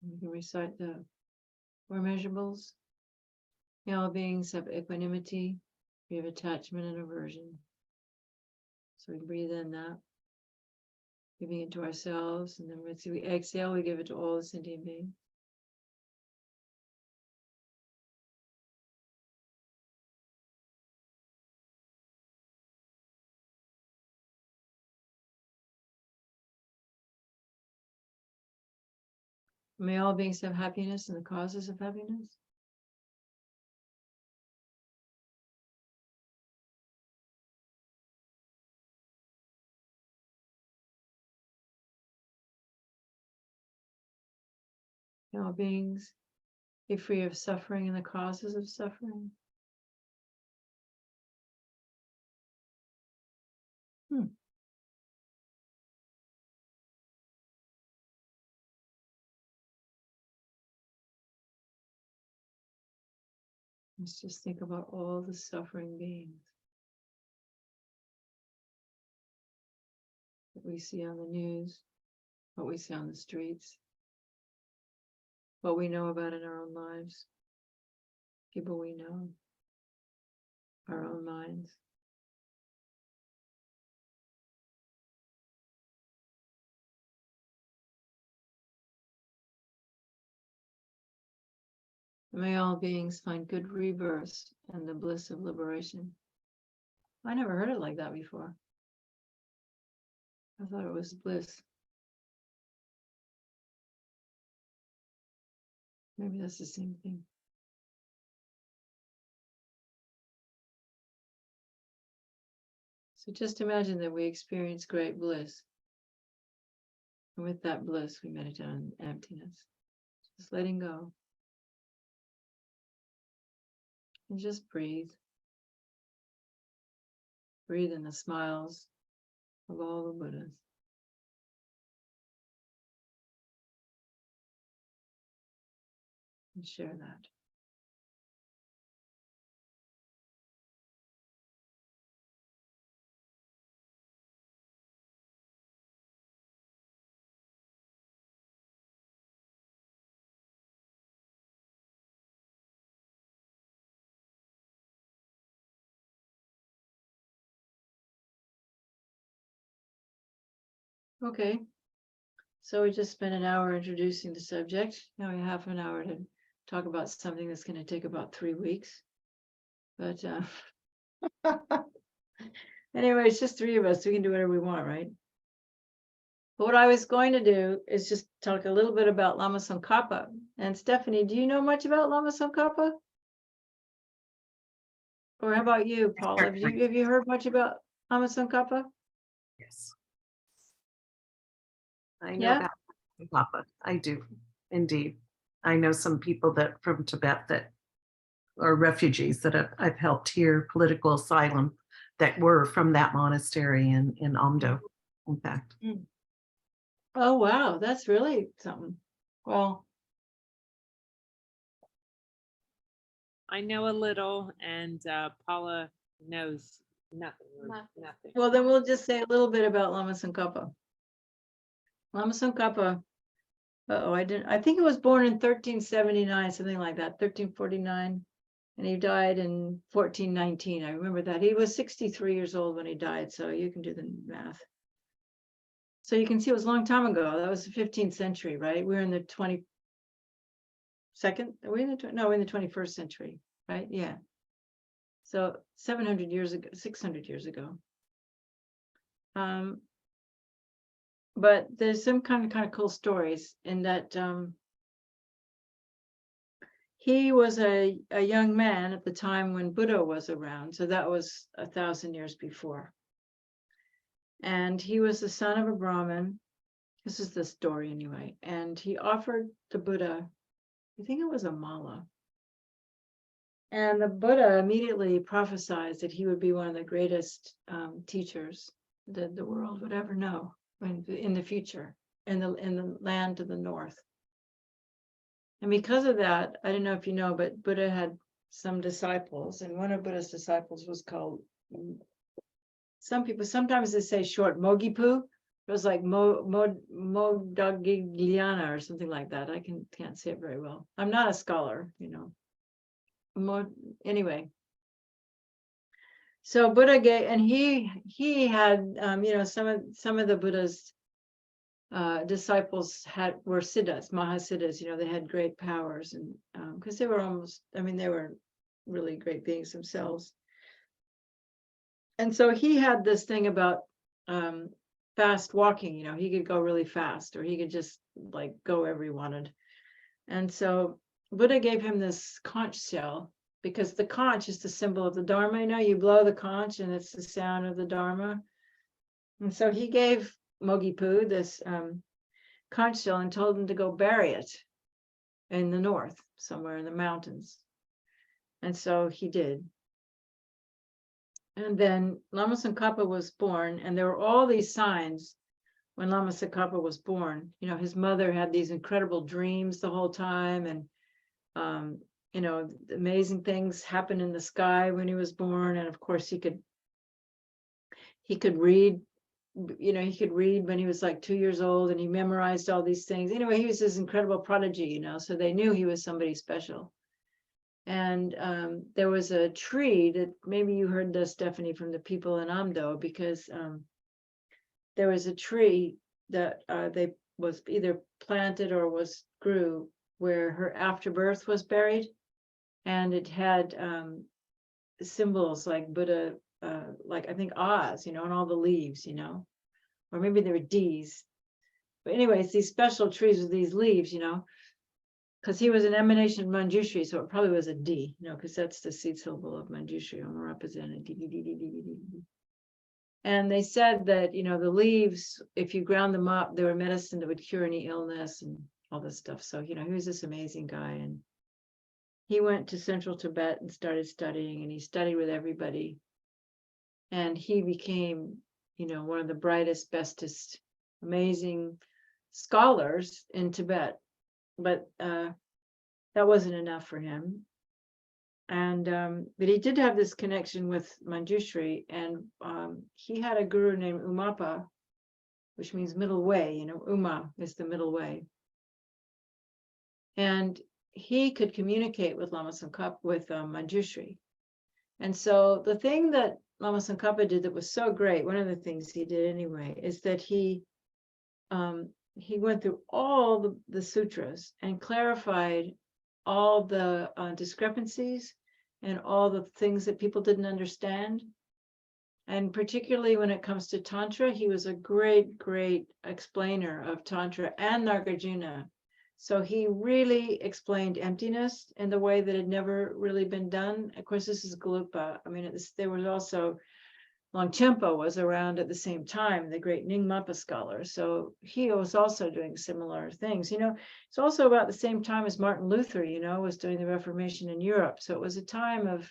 We can recite the four measurables. All beings have equanimity, we have attachment and aversion. So we breathe in that, giving it to ourselves, and then once we exhale, we give it to all the sentient beings. May all beings have happiness and the causes of happiness. May all beings be free of suffering and the causes of suffering. Let's just think about all the suffering beings that we see on the news, what we see on the streets, what we know about in our own lives, people we know, our own minds. May all beings find good rebirth and the bliss of liberation. I never heard it like that before. I thought it was bliss. Maybe that's the same thing. So just imagine that we experience great bliss. And with that bliss, we meditate on emptiness, just letting go. And just breathe. Breathe in the smiles of all the Buddhas. And share that. Okay, so we just spent an hour introducing the subject. Now we have half an hour to talk about something that's going to take about 3 weeks. But anyway, it's just 3 of us. We can do whatever we want, right? But what I was going to do is just talk a little bit about Lama Tsongkhapa. And Stephanie, do you know much about Lama Tsongkhapa? Or how about you, Paul? Have you heard much about Lama Tsongkhapa? Yes. I know Yeah? about Papa. I do, indeed. I know some people that from Tibet that are refugees that I've helped here, political asylum, that were from that monastery in Amdo, in fact. Oh, wow. That's really something. Well, I know a little, and Paula knows nothing. Nothing. well, then we'll just say a little bit about Lama Tsongkhapa. Lama Tsongkhapa, I think he was born in 1379, something like that, 1349. And he died in 1419. I remember that. He was 63 years old when he died, so you can do the math. So you can see it was a long time ago. That was the 15th century, right? We're in the 22nd. Are we in the no, we're in the 21st century, right? Yeah. So 700 years ago, 600 years ago. But there's some kind of cool stories in that he was a young man at the time when Buddha was around. So that was 1,000 years before. And he was the son of a Brahmin. This is the story anyway. And he offered the Buddha, I think it was a mala. And the Buddha immediately prophesied that he would be one of the greatest teachers that the world would ever know in the future, in the land to the north. And because of that, I don't know if you know, but Buddha had some disciples, and one of Buddha's disciples was called, sometimes they say short, Mogipu. It was like Modagigliana or something like that. I can't say it very well. I'm not a scholar, you know. Anyway. So Buddha gave, and he had, you know, some of the Buddha's disciples were siddhas, mahasiddhas, you know, they had great powers, and because they were they were really great beings themselves. And so he had this thing about fast walking, you know, he could go really fast, or he could just like go wherever he wanted. And so Buddha gave him this conch shell, because the conch is the symbol of the Dharma. You know, you blow the conch and it's the sound of the Dharma. And so he gave Mogipu this conch shell and told him to go bury it in the north, somewhere in the mountains. And so he did. And then Lama Tsongkhapa was born, and there were all these signs when Lama Tsongkhapa was born. You know, his mother had these incredible dreams the whole time, and you know, amazing things happened in the sky when he was born. And of course, he could read. You know, he could read when he was like 2 years old, and he memorized all these things. Anyway, he was this incredible prodigy, you know, so they knew he was somebody special. And there was a tree that maybe you heard this, Stephanie, from the people in Amdo, because there was a tree that they was either planted or grew where her afterbirth was buried, and it had symbols like Buddha, like I think Oz, you know, and all the leaves, you know, or maybe they were D's. But anyways, these special trees with these leaves, you know, because he was an emanation of Manjushri, so it probably was a D, you know, because that's the seed syllable of Manjushri. I'm representing D. And they said that, the leaves, if you ground them up, they were medicine that would cure any illness and all this stuff. So, he was this amazing guy. And he went to central Tibet and started studying, and he studied with everybody. And he became, one of the brightest, bestest, amazing scholars in Tibet. But that wasn't enough for him. And but he did have this connection with Manjushri, and he had a guru named Umapa, which means middle way. Uma is the middle way, and he could communicate with Lama Tsongkhapa, with Manjushri. And so the thing that Lama Tsongkhapa did that was so great, one of the things he did anyway, is that he went through all the sutras and clarified all the discrepancies and all the things that people didn't understand. And particularly when it comes to Tantra, he was a great, great explainer of Tantra and Nagarjuna. So he really explained emptiness in the way that had never really been done. Of course, this is Galupa. I mean, there was also Longchenpa was around at the same time, the great Nyingmapa scholar. So he was also doing similar things. It's also about the same time as Martin Luther, was doing the Reformation in Europe. So it was a time of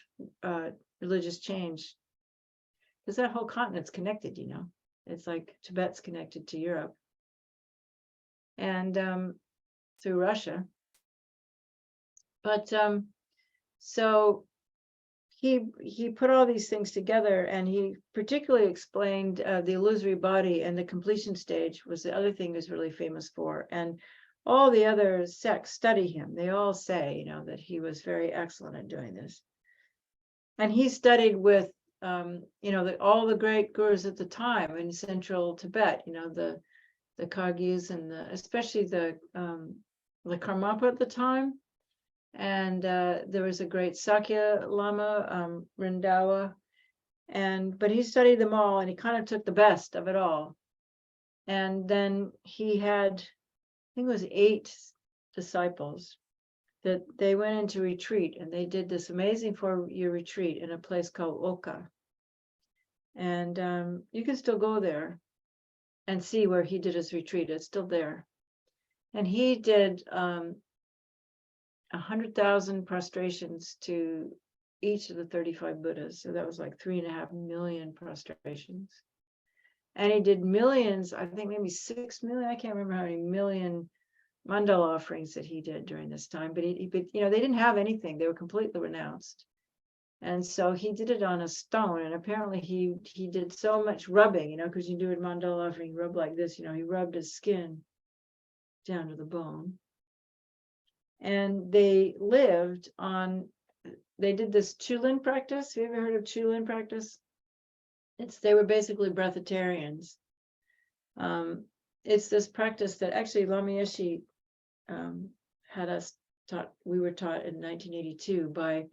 religious change, because that whole continent's connected, It's like Tibet's connected to Europe and through Russia. But so he put all these things together, and he particularly explained the illusory body, and the completion stage was the other thing he was really famous for. And all the other sects study him. They all say, that he was very excellent at doing this. And he studied with, all the great gurus at the time in central Tibet, the Kagis and especially the Karmapa at the time. And there was a great Sakya Lama, Rindawa, but he studied them all, and he kind of took the best of it all. And then he had, I think it was 8 disciples that they went into retreat, and they did this amazing 4-year retreat in a place called Oka. And you can still go there and see where he did his retreat. It's still there. And he did 100,000 prostrations to each of the 35 Buddhas. So that was like 3.5 million prostrations. And he did millions, I think maybe 6 million, I can't remember how many million mandala offerings that he did during this time. But they didn't have anything. They were completely renounced. And so he did it on a stone. And apparently he did so much rubbing, because you do a mandala offering, you rub like this, he rubbed his skin down to the bone. And they did this Chulin practice. Have you ever heard of Chulin practice? They were basically breatharians. It's this practice that actually Lama Yeshe had us taught. We were taught in 1982 by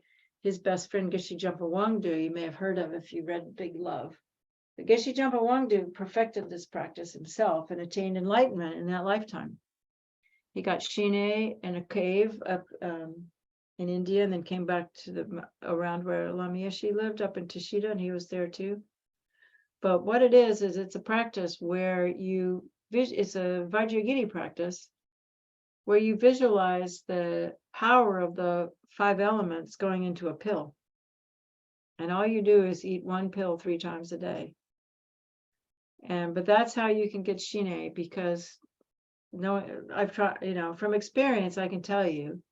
his best friend Geshe Jumpa Wangdu. You may have heard of if you read Big Love. But Geshe Jumpa Wangdu perfected this practice himself and attained enlightenment in that lifetime. He got Shine in a cave up in India, and then came back to around where Lama Yeshe lived, up in Tashida, and he was there too. But what it is it's a practice where it's a Vajrayogini practice, where you visualize the power of the 5 elements going into a pill. And all you do is eat 1 pill 3 times a day. But that's how you can get Shine, because I've tried, from experience, I can tell you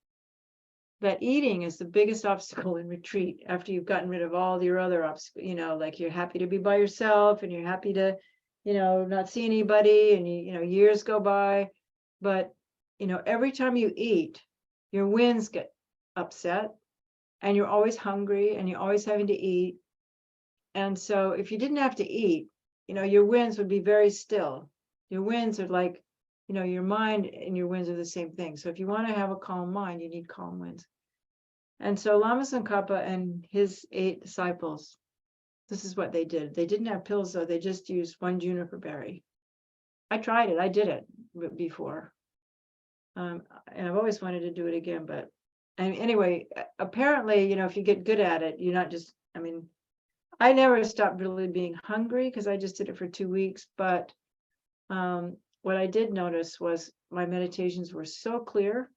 that eating is the biggest obstacle in retreat after you've gotten rid of all your other obstacles, like you're happy to be by yourself, and you're happy to, not see anybody, and years go by. But, every time you eat, your winds get upset, and you're always hungry, and you're always having to eat. And so if you didn't have to eat, your winds would be very still. Your winds are like, your mind and your winds are the same thing. So if you want to have a calm mind, you need calm winds. And so Lama Tsongkhapa and his 8 disciples, this is what they did. They didn't have pills, though. They just used 1 juniper berry. I tried it. I did it before. And I've always wanted to do it again. But anyway, apparently, if you get good at it, you're not just, I never stopped really being hungry because I just did it for 2 weeks. But what I did notice was my meditations were so clear,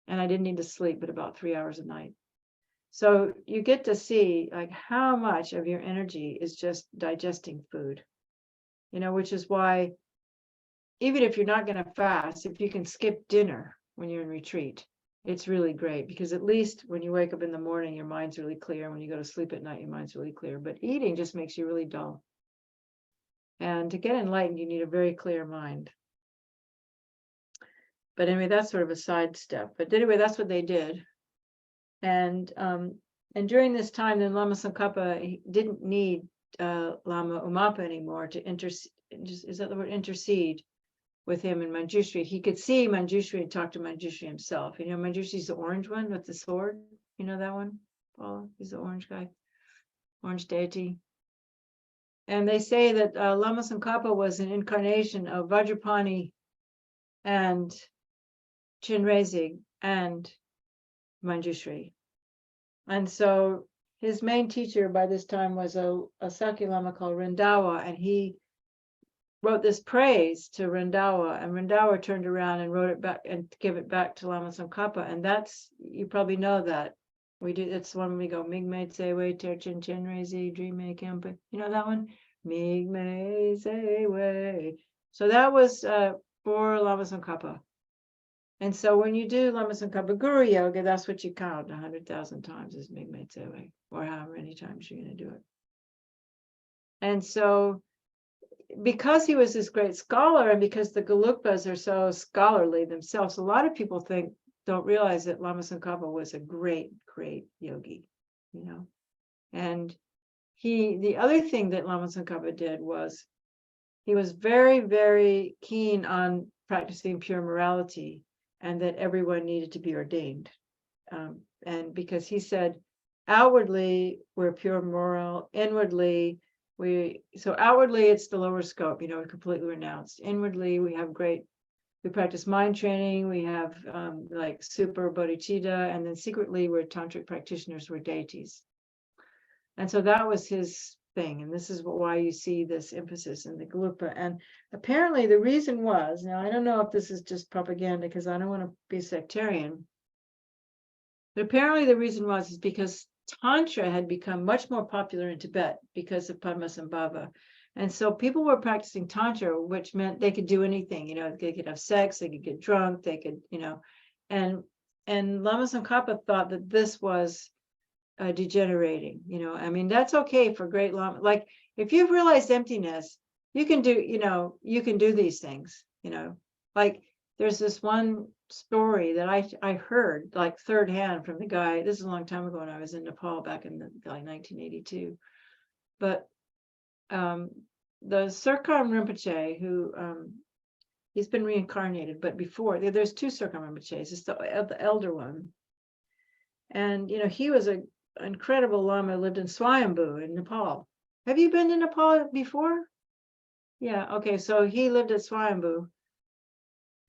and I didn't need to sleep but about 3 hours a night. So you get to see like how much of your energy is just digesting food, which is why even if you're not going to fast, if you can skip dinner when you're in retreat, it's really great, because at least when you wake up in the morning, your mind's really clear. When you go to sleep at night, your mind's really clear. But eating just makes you really dull. And to get enlightened, you need a very clear mind. But anyway, that's sort of a sidestep. But anyway, that's what they did. And during this time, then Lama Tsongkhapa didn't need Lama Umapa anymore to intercede. Is that the word? Intercede with him in Manjushri. He could see Manjushri and talk to Manjushri himself. Manjushri's the orange one with the sword. You know that one, Paula? He's the orange guy, orange deity. And they say that Lama Tsongkhapa was an incarnation of Vajrapani and Chenrezig and Manjushri. And so his main teacher by this time was a Sakya Lama called Rendawa, and he wrote this praise to Rendawa, and Rendawa turned around and wrote it back and gave it back to Lama Tsongkhapa. And that's, you probably know that. We do, it's one we go, Migme Tsewe Terchin Chenrezi Dreame Kempe. You know that one? Migme Tsewe. So that was for Lama Tsongkhapa. And so when you do Lama Tsongkhapa Guru Yoga, that's what you count 100,000 times is Migme Tsewe, or however many times you're going to do it. And so because he was this great scholar, and because the Gelugpas are so scholarly themselves, a lot of people don't realize that Lama Tsongkhapa was a great, great yogi, And the other thing that Lama Tsongkhapa did was he was very, very keen on practicing pure morality, and that everyone needed to be ordained. And because he said, outwardly, we're pure moral, inwardly, so outwardly it's the lower scope, completely renounced. Inwardly, we practice mind training, we have like super bodhicitta, and then secretly we're tantric practitioners, we're deities. And so that was his thing. And this is why you see this emphasis in the Gelugpa. And apparently the reason was, now I don't know if this is just propaganda because I don't want to be sectarian, but apparently the reason was because Tantra had become much more popular in Tibet because of Padmasambhava. And so people were practicing Tantra, which meant they could do anything, they could have sex, they could get drunk, they could, and Lama Tsongkhapa thought that this was degenerating, that's okay for great Lama. Like if you've realized emptiness, you can do these things, like there's this one story that I heard like third hand from the guy. This is a long time ago when I was in Nepal back in like 1982. But the Serkan Rinpoche, who he's been reincarnated, but before there's two Serkan Rinpoches. It's the elder one, and he was an incredible Lama who lived in Swayambhu in Nepal. Have you been to Nepal before? Yeah. Okay. So he lived at Swayambhu.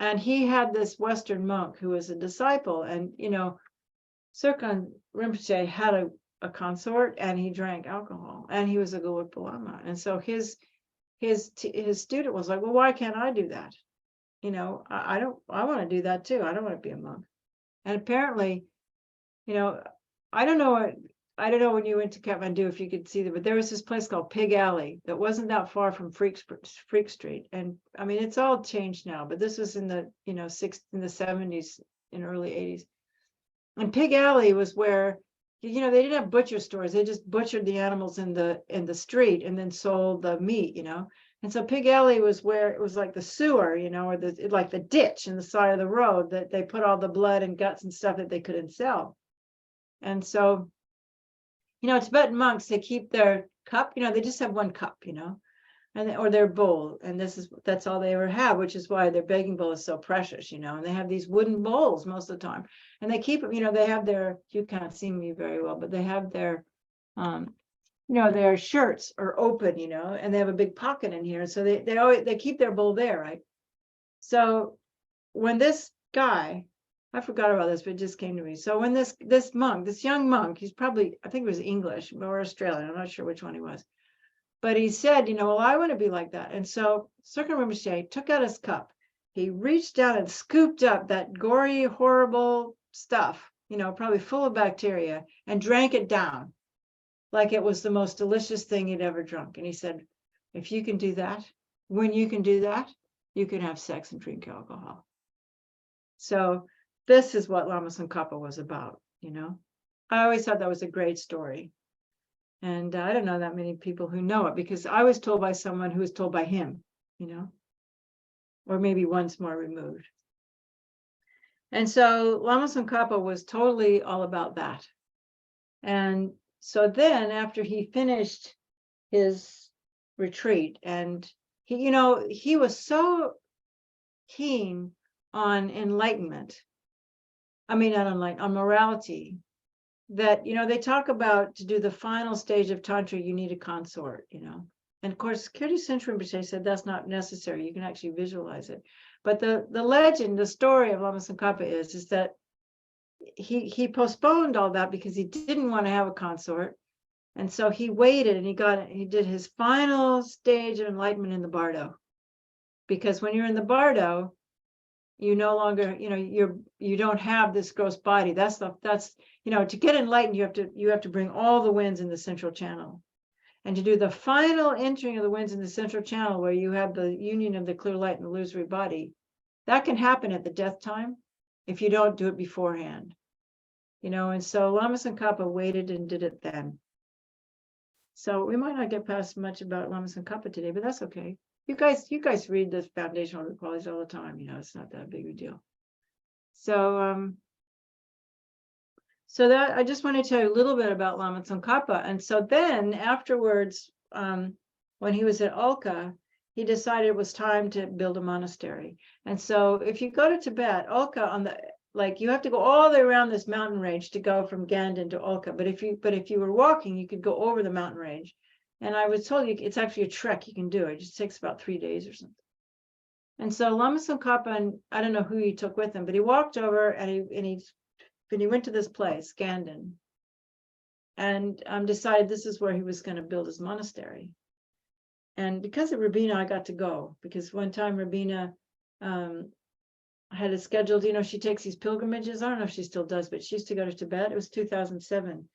And he had this Western monk who was a disciple, and Serkan Rinpoche had a consort, and he drank alcohol, and he was a Gelugpa Lama. And so his student was like, well, why can't I do that? I want to do that too. I don't want to be a monk. And apparently, I don't know when you went to Kathmandu if you could see that, but there was this place called Pig Alley that wasn't that far from Freak Street. And I mean, it's all changed now, but this was in the, in the 70s and early 80s. And Pig Alley was where, they didn't have butcher stores. They just butchered the animals in the street and then sold the meat, And so Pig Alley was where it was like the sewer, or like the ditch in the side of the road that they put all the blood and guts and stuff that they couldn't sell. And so, Tibetan monks, they keep their cup, they just have one cup, or their bowl. And that's all they ever have, which is why their begging bowl is so precious, and they have these wooden bowls most of the time. And they keep them, they have you can't see me very well, but they have their, their shirts are open, and they have a big pocket in here. So they keep their bowl there, right? So when this guy I forgot about this, but it just came to me. So when this young monk, he's probably, I think it was English or Australian, I'm not sure which one he was, but he said, well, I want to be like that. And so Circle Rinpoche took out his cup. He reached down and scooped up that gory, horrible stuff, probably full of bacteria, and drank it down like it was the most delicious thing he'd ever drunk. And he said, if you can do that, when you can do that, you can have sex and drink alcohol. So this is what Lama Tsongkhapa was about, I always thought that was a great story. And I don't know that many people who know it, because I was told by someone who was told by him, or maybe once more removed. And so Lama Tsongkhapa was totally all about that. And so then after he finished his retreat, and he was so keen on enlightenment, on morality, that, they talk about, to do the final stage of Tantra, you need a consort, And of course, Kirti Sintra Rinpoche said that's not necessary. You can actually visualize it. But the legend, the story of Lama Tsongkhapa is that he postponed all that because he didn't want to have a consort. And so he waited, and he did his final stage of enlightenment in the Bardo. Because when you're in the Bardo, you no longer, you don't have this gross body. That's to get enlightened, you have to bring all the winds in the central channel. And to do the final entering of the winds in the central channel, where you have the union of the clear light and the illusory body, that can happen at the death time if you don't do it beforehand. And so Lama Tsongkhapa waited and did it then. So we might not get past much about Lama Tsongkhapa today, but that's okay. You guys read the foundational qualities all the time. It's not that big a deal. So that I just want to tell you a little bit about Lama Tsongkhapa. And so then afterwards, when he was at Ulka, he decided it was time to build a monastery. And so if you go to Tibet, Ulka you have to go all the way around this mountain range to go from Ganden to Ulka. But if you were walking, you could go over the mountain range. And I was told it's actually a trek. You can do it. It just takes about 3 days or something. And so Lama Tsongkhapa, and I don't know who he took with him, but he walked over and he went to this place, Ganden, and decided this is where he was going to build his monastery. And because of Rabina, I got to go, because one time Rabina had it scheduled, she takes these pilgrimages. I don't know if she still does, but she used to go to Tibet. It was 2007.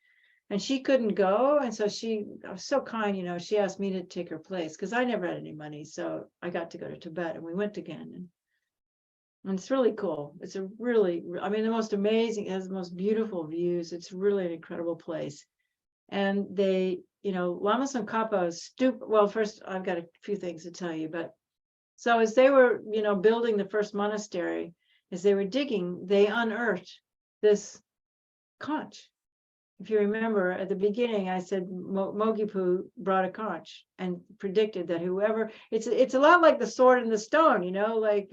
And she couldn't go. And so I was so kind, she asked me to take her place, because I never had any money. So I got to go to Tibet, and we went to Ganden. And it's really cool. It's the most amazing, it has the most beautiful views. It's really an incredible place. And they, Lama Tsongkhapa well, first I've got a few things to tell you, but so as they were, building the first monastery, as they were digging, they unearthed this conch. If you remember at the beginning, I said Mogipu brought a conch and predicted that whoever, it's a lot like the sword and the stone, like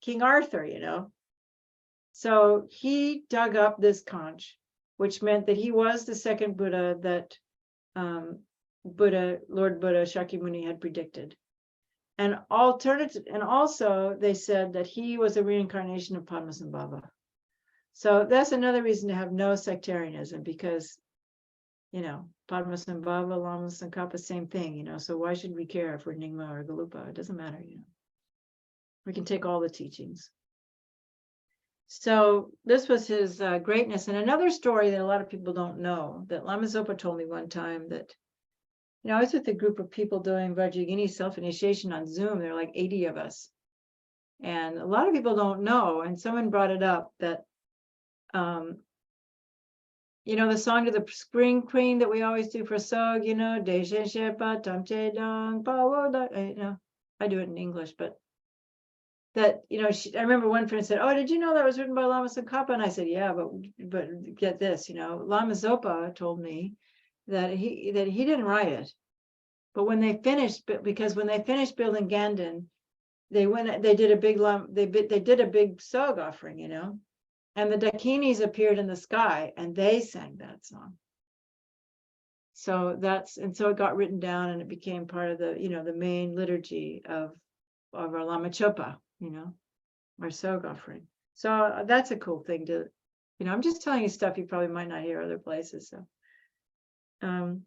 King Arthur, So he dug up this conch, which meant that he was the second Buddha that Lord Buddha Shakyamuni had predicted. And also they said that he was a reincarnation of Padmasambhava. So that's another reason to have no sectarianism, because, Padmasambhava, Lama Tsongkhapa, same thing, so why should we care if we're Nyingma or Galupa? It doesn't matter, We can take all the teachings. So this was his greatness. And another story that a lot of people don't know, that Lama Zopa told me one time, that, I was with a group of people doing Vajrayogini self-initiation on Zoom. There were like 80 of us. And a lot of people don't know, and someone brought it up, that the song of the Spring Queen that we always do for Sog, Deje Shepa Tamche Dong Pawo Da, I do it in English, but that, I remember one friend said, oh, did you know that was written by Lama Tsongkhapa? And I said, yeah, but get this, Lama Zopa told me that he didn't write it. But when they finished building Ganden, they did a big Sog offering, and the Dakinis appeared in the sky, and they sang that song. So it got written down, and it became part of the, the main liturgy of our Lama Chopa, our Sog offering. So that's a cool thing to, I'm just telling you stuff you probably might not hear other places. So,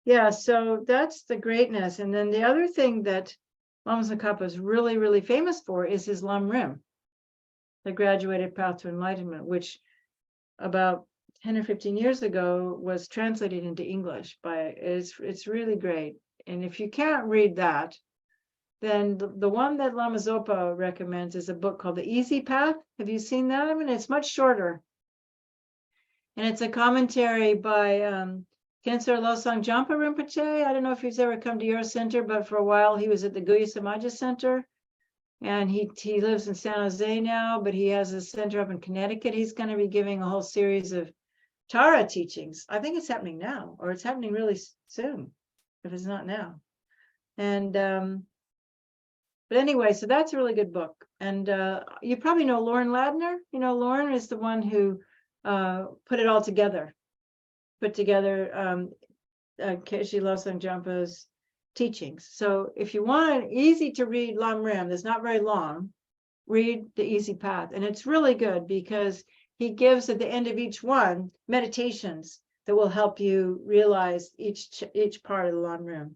yeah, so that's the greatness. And then the other thing that Lama Tsongkhapa is really, really famous for is his Lam Rim, the graduated path to enlightenment, which about 10 or 15 years ago was translated into English by, it's really great. And if you can't read that, then the one that Lama Zopa recommends is a book called The Easy Path. Have you seen that? I mean, it's much shorter. And it's a commentary by Khensur Losang Jampa Rinpoche. I don't know if he's ever come to your center, but for a while he was at the Guya Samaja Center. And he lives in San Jose now, but he has a center up in Connecticut. He's going to be giving a whole series of Tara teachings. I think it's happening now, or it's happening really soon, if it's not now. And but anyway, so that's a really good book. And you probably know Lauren Ladner. Lauren is the one who put it all together, Keshi Losang Jampa's teachings. So if you want an easy to read Lam Rim that's not very long, read The Easy Path. And it's really good because he gives at the end of each one meditations that will help you realize each part of the Lam Rim.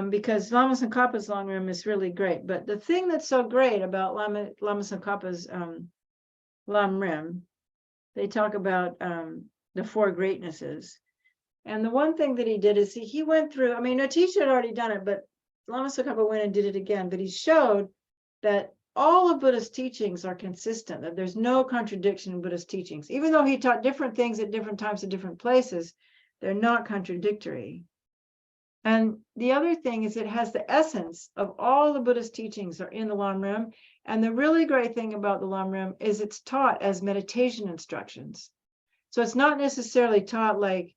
Because Lama Tsongkhapa's Lam Rim is really great. But the thing that's so great about Lama Tsongkhapa's Lam Rim, they talk about the four greatnesses. And the one thing that he did is he went through, I mean, Atisha had already done it, but Lama Tsongkhapa went and did it again. But he showed that all of Buddha's teachings are consistent, that there's no contradiction in Buddha's teachings. Even though he taught different things at different times at different places, they're not contradictory. And the other thing is it has the essence of all the Buddha's teachings are in the Lam Rim. And the really great thing about the Lam Rim is it's taught as meditation instructions. So it's not necessarily taught like,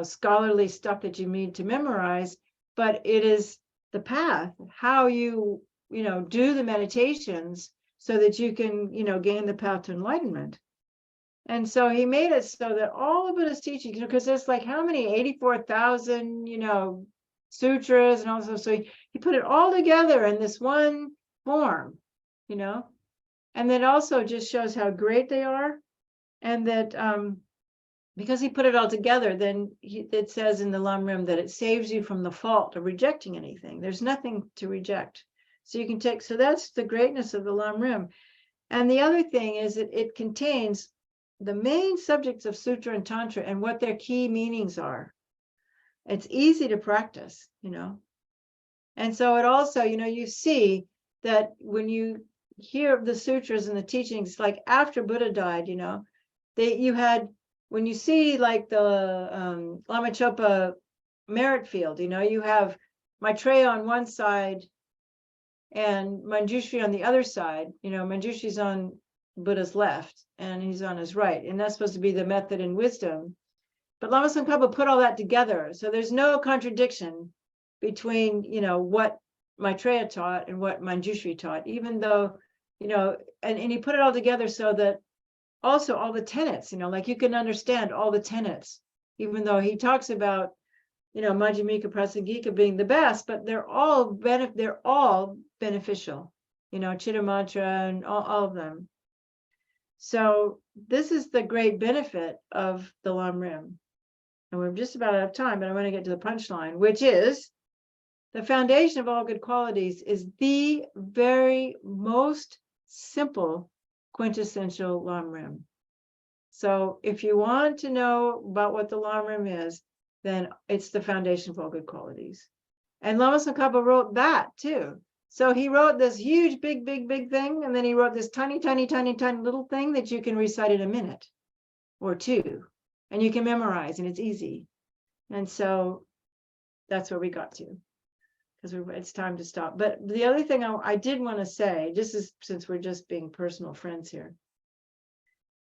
scholarly stuff that you need to memorize, but it is the path, how you, do the meditations so that you can, gain the path to enlightenment. And so he made it so that all of Buddha's teachings, because there's like how many, 84,000, sutras and all this. So he put it all together in this one form, and that also just shows how great they are. And that because he put it all together, then it says in the Lam Rim that it saves you from the fault of rejecting anything. There's nothing to reject. So you can so that's the greatness of the Lam Rim. And the other thing is that it contains the main subjects of Sutra and Tantra and what their key meanings are. It's easy to practice, And so it also, you see that when you hear the sutras and the teachings, like after Buddha died, you had, when you see like the Lama Chopa merit field, you have Maitreya on one side and Manjushri on the other side. Manjushri's on Buddha's left and he's on his right. And that's supposed to be the method and wisdom. But Lama Tsongkhapa put all that together. So there's no contradiction between, what Maitreya taught and what Manjushri taught, even though, and he put it all together so that also all the tenets, like you can understand all the tenets, even though he talks about, Majjhimika Prasangika being the best, but they're all beneficial, Chitta Mantra and all of them. So this is the great benefit of the Lam Rim. And we're just about out of time, but I want to get to the punchline, which is the foundation of all good qualities is the very most simple quintessential Lam Rim. So if you want to know about what the Lam Rim is, then it's the foundation of all good qualities. And Lama Tsongkhapa wrote that too. So he wrote this huge, big thing, and then he wrote this tiny little thing that you can recite in a minute or two, and you can memorize, and it's easy. And so that's where we got to, because it's time to stop. But the other thing I did want to say, just since we're just being personal friends here,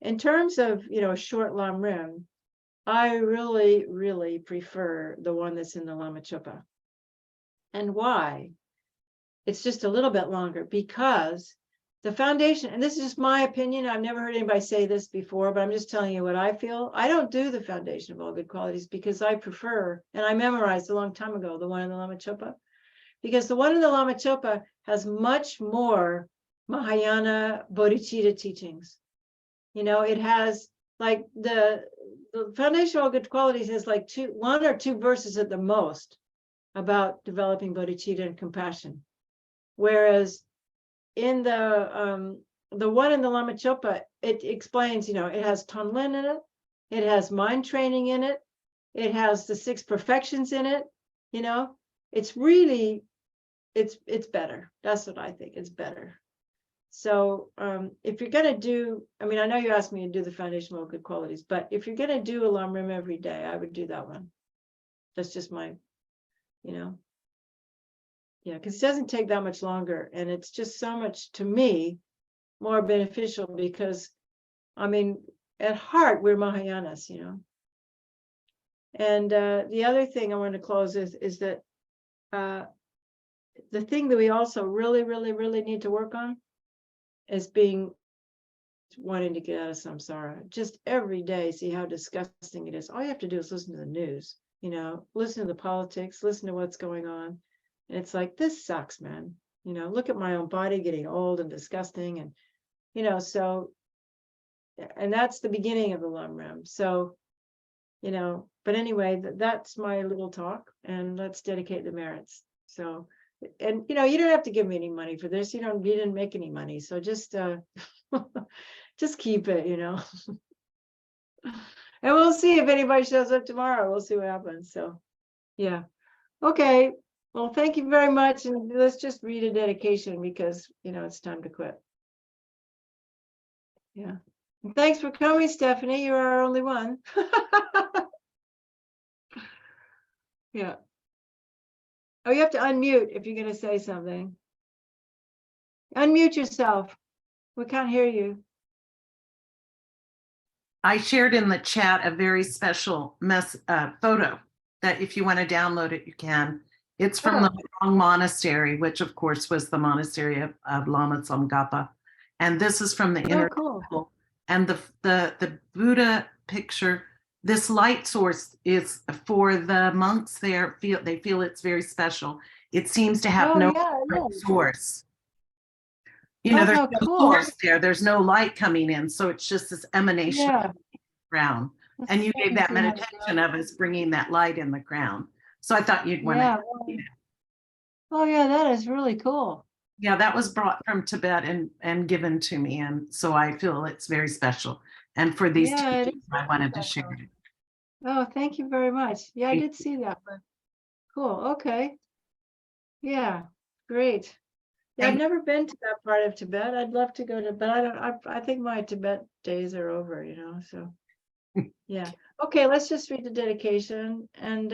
in terms of, a short Lam Rim, I really, really prefer the one that's in the Lama Chopa. And why? It's just a little bit longer because the foundation, and this is just my opinion, I've never heard anybody say this before, but I'm just telling you what I feel. I don't do the foundation of all good qualities because I prefer, and I memorized a long time ago, the one in the Lama Chopa, because the one in the Lama Chopa has much more Mahayana Bodhicitta teachings. You know, it has like the foundational good qualities has like one or two verses at the most about developing bodhicitta and compassion. Whereas in the one in the Lama Chopa, it explains, you know, it has Tonlin in it, it has mind training in it, it has the 6 perfections in it, you know, it's really, it's better. That's what I think, it's better. So if you're going to do, I mean, I know you asked me to do the foundational good qualities, but if you're going to do a Lam Rim every day, I would do that one. That's just my, you know, yeah, because it doesn't take that much longer. And it's just so much, to me, more beneficial because, I mean, at heart, we're Mahayanas, you know. And the other thing I want to close is that the thing that we also really, really, really need to work on is wanting to get out of samsara. Just every day, see how disgusting it is. All you have to do is listen to the news, you know, listen to the politics, listen to what's going on. And it's like, this sucks, man. You know, look at my own body getting old and disgusting. And, you know, so, and that's the beginning of the Lam Rim. So, you know, but anyway, that's my little talk, and let's dedicate the merits. So, and, you know, you don't have to give me any money for this. You didn't make any money. So just, just keep it, you know. And we'll see if anybody shows up tomorrow. We'll see what happens. So, yeah. Okay. Well, thank you very much. And let's just read a dedication because, you know, it's time to quit. Yeah. And thanks for coming, Stephanie. You're our only one. Yeah. Oh, you have to unmute if you're going to say something. Unmute yourself. We can't hear you. I shared in the chat a very special photo that if you want to download it, you can. It's from the Long Monastery, which of course was the monastery of Lama Tsongkhapa. And this is from the inner temple. And the Buddha picture, this light source is for the monks there. They feel it's very special. It seems to have no source. You know, there's no source there. There's no light coming in. So it's just this emanation of the crown. And you gave that meditation of us bringing that light in the crown. So I thought you'd want to. Oh, yeah, that is really cool. Yeah, that was brought from Tibet and given to me. And so I feel it's very special. And for these teachings, I wanted to share it. Oh, thank you very much. Yeah, I did see that one. Cool. Okay. Yeah, great. Yeah, I've never been to that part of Tibet. I'd love to go to, but I think my Tibet days are over, you know, so yeah. Okay, let's just read the dedication. And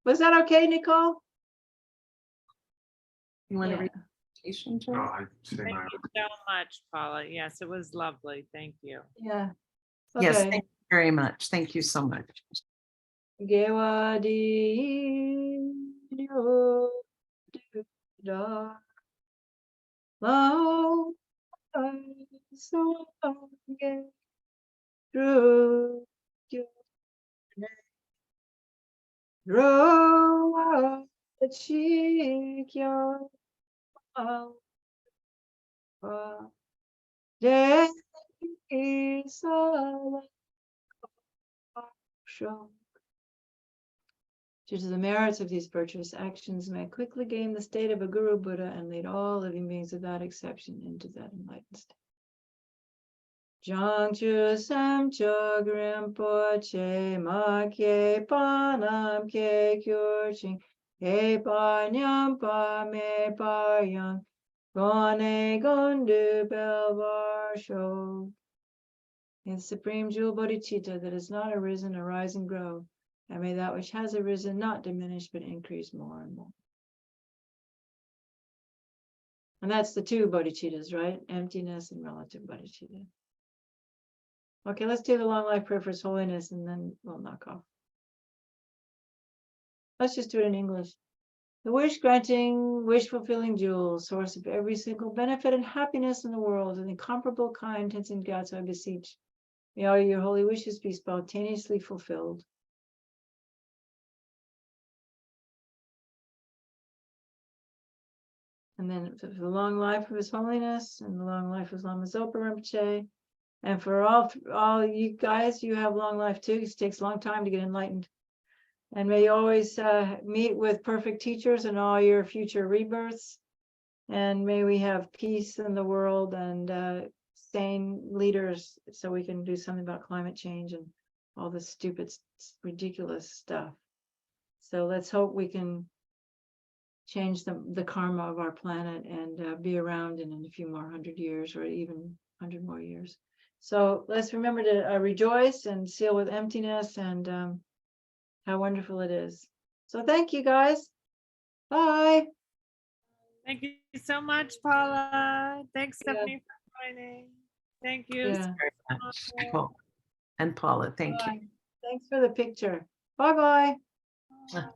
was that okay, Nicole? You want to read the dedication, Joe? Thank you so much, Paula. Yes, it was lovely. Thank you. Yeah. Okay. Yes, thank you very much. Thank you so much. Due to the merits of these virtuous actions, may I quickly gain the state of a Guru Buddha and lead all living beings without exception into that enlightened state. Jangchu Samchog Rinpoche Ma Kye Panam Kye Kyurching He Pa Nyam Pa Me Pa Yang Gone Gondu Belvar Sho. In the supreme jewel bodhicitta that has not arisen, arise and grow. And may that which has arisen not diminish, but increase more and more. And that's the 2 bodhicittas, right? Emptiness and relative bodhicitta. Okay, let's do the long life prayer for His Holiness, and then we'll knock off. Let's just do it in English. The wish-granting, wish-fulfilling jewel, source of every single benefit and happiness in the world, and incomparable kind, Tenzin Gyatso, I beseech. May all your holy wishes be spontaneously fulfilled. And then for the long life of His Holiness and the long life of Lama Zopa Rinpoche. And for all you guys, you have long life too. It takes a long time to get enlightened. And may you always meet with perfect teachers in all your future rebirths. And may we have peace in the world and sane leaders so we can do something about climate change and all this stupid, ridiculous stuff. So let's hope we can change the karma of our planet and be around in a few more 100 years or even 100 more years. So let's remember to rejoice and seal with emptiness and how wonderful it is. So thank you guys. Bye. Thank you so much, Paula. Thanks, Yeah. Stephanie, for joining. Thank you. Yeah. Very much. Paul and Paula, thank you. Bye. Thanks for the picture. Bye-bye. Bye.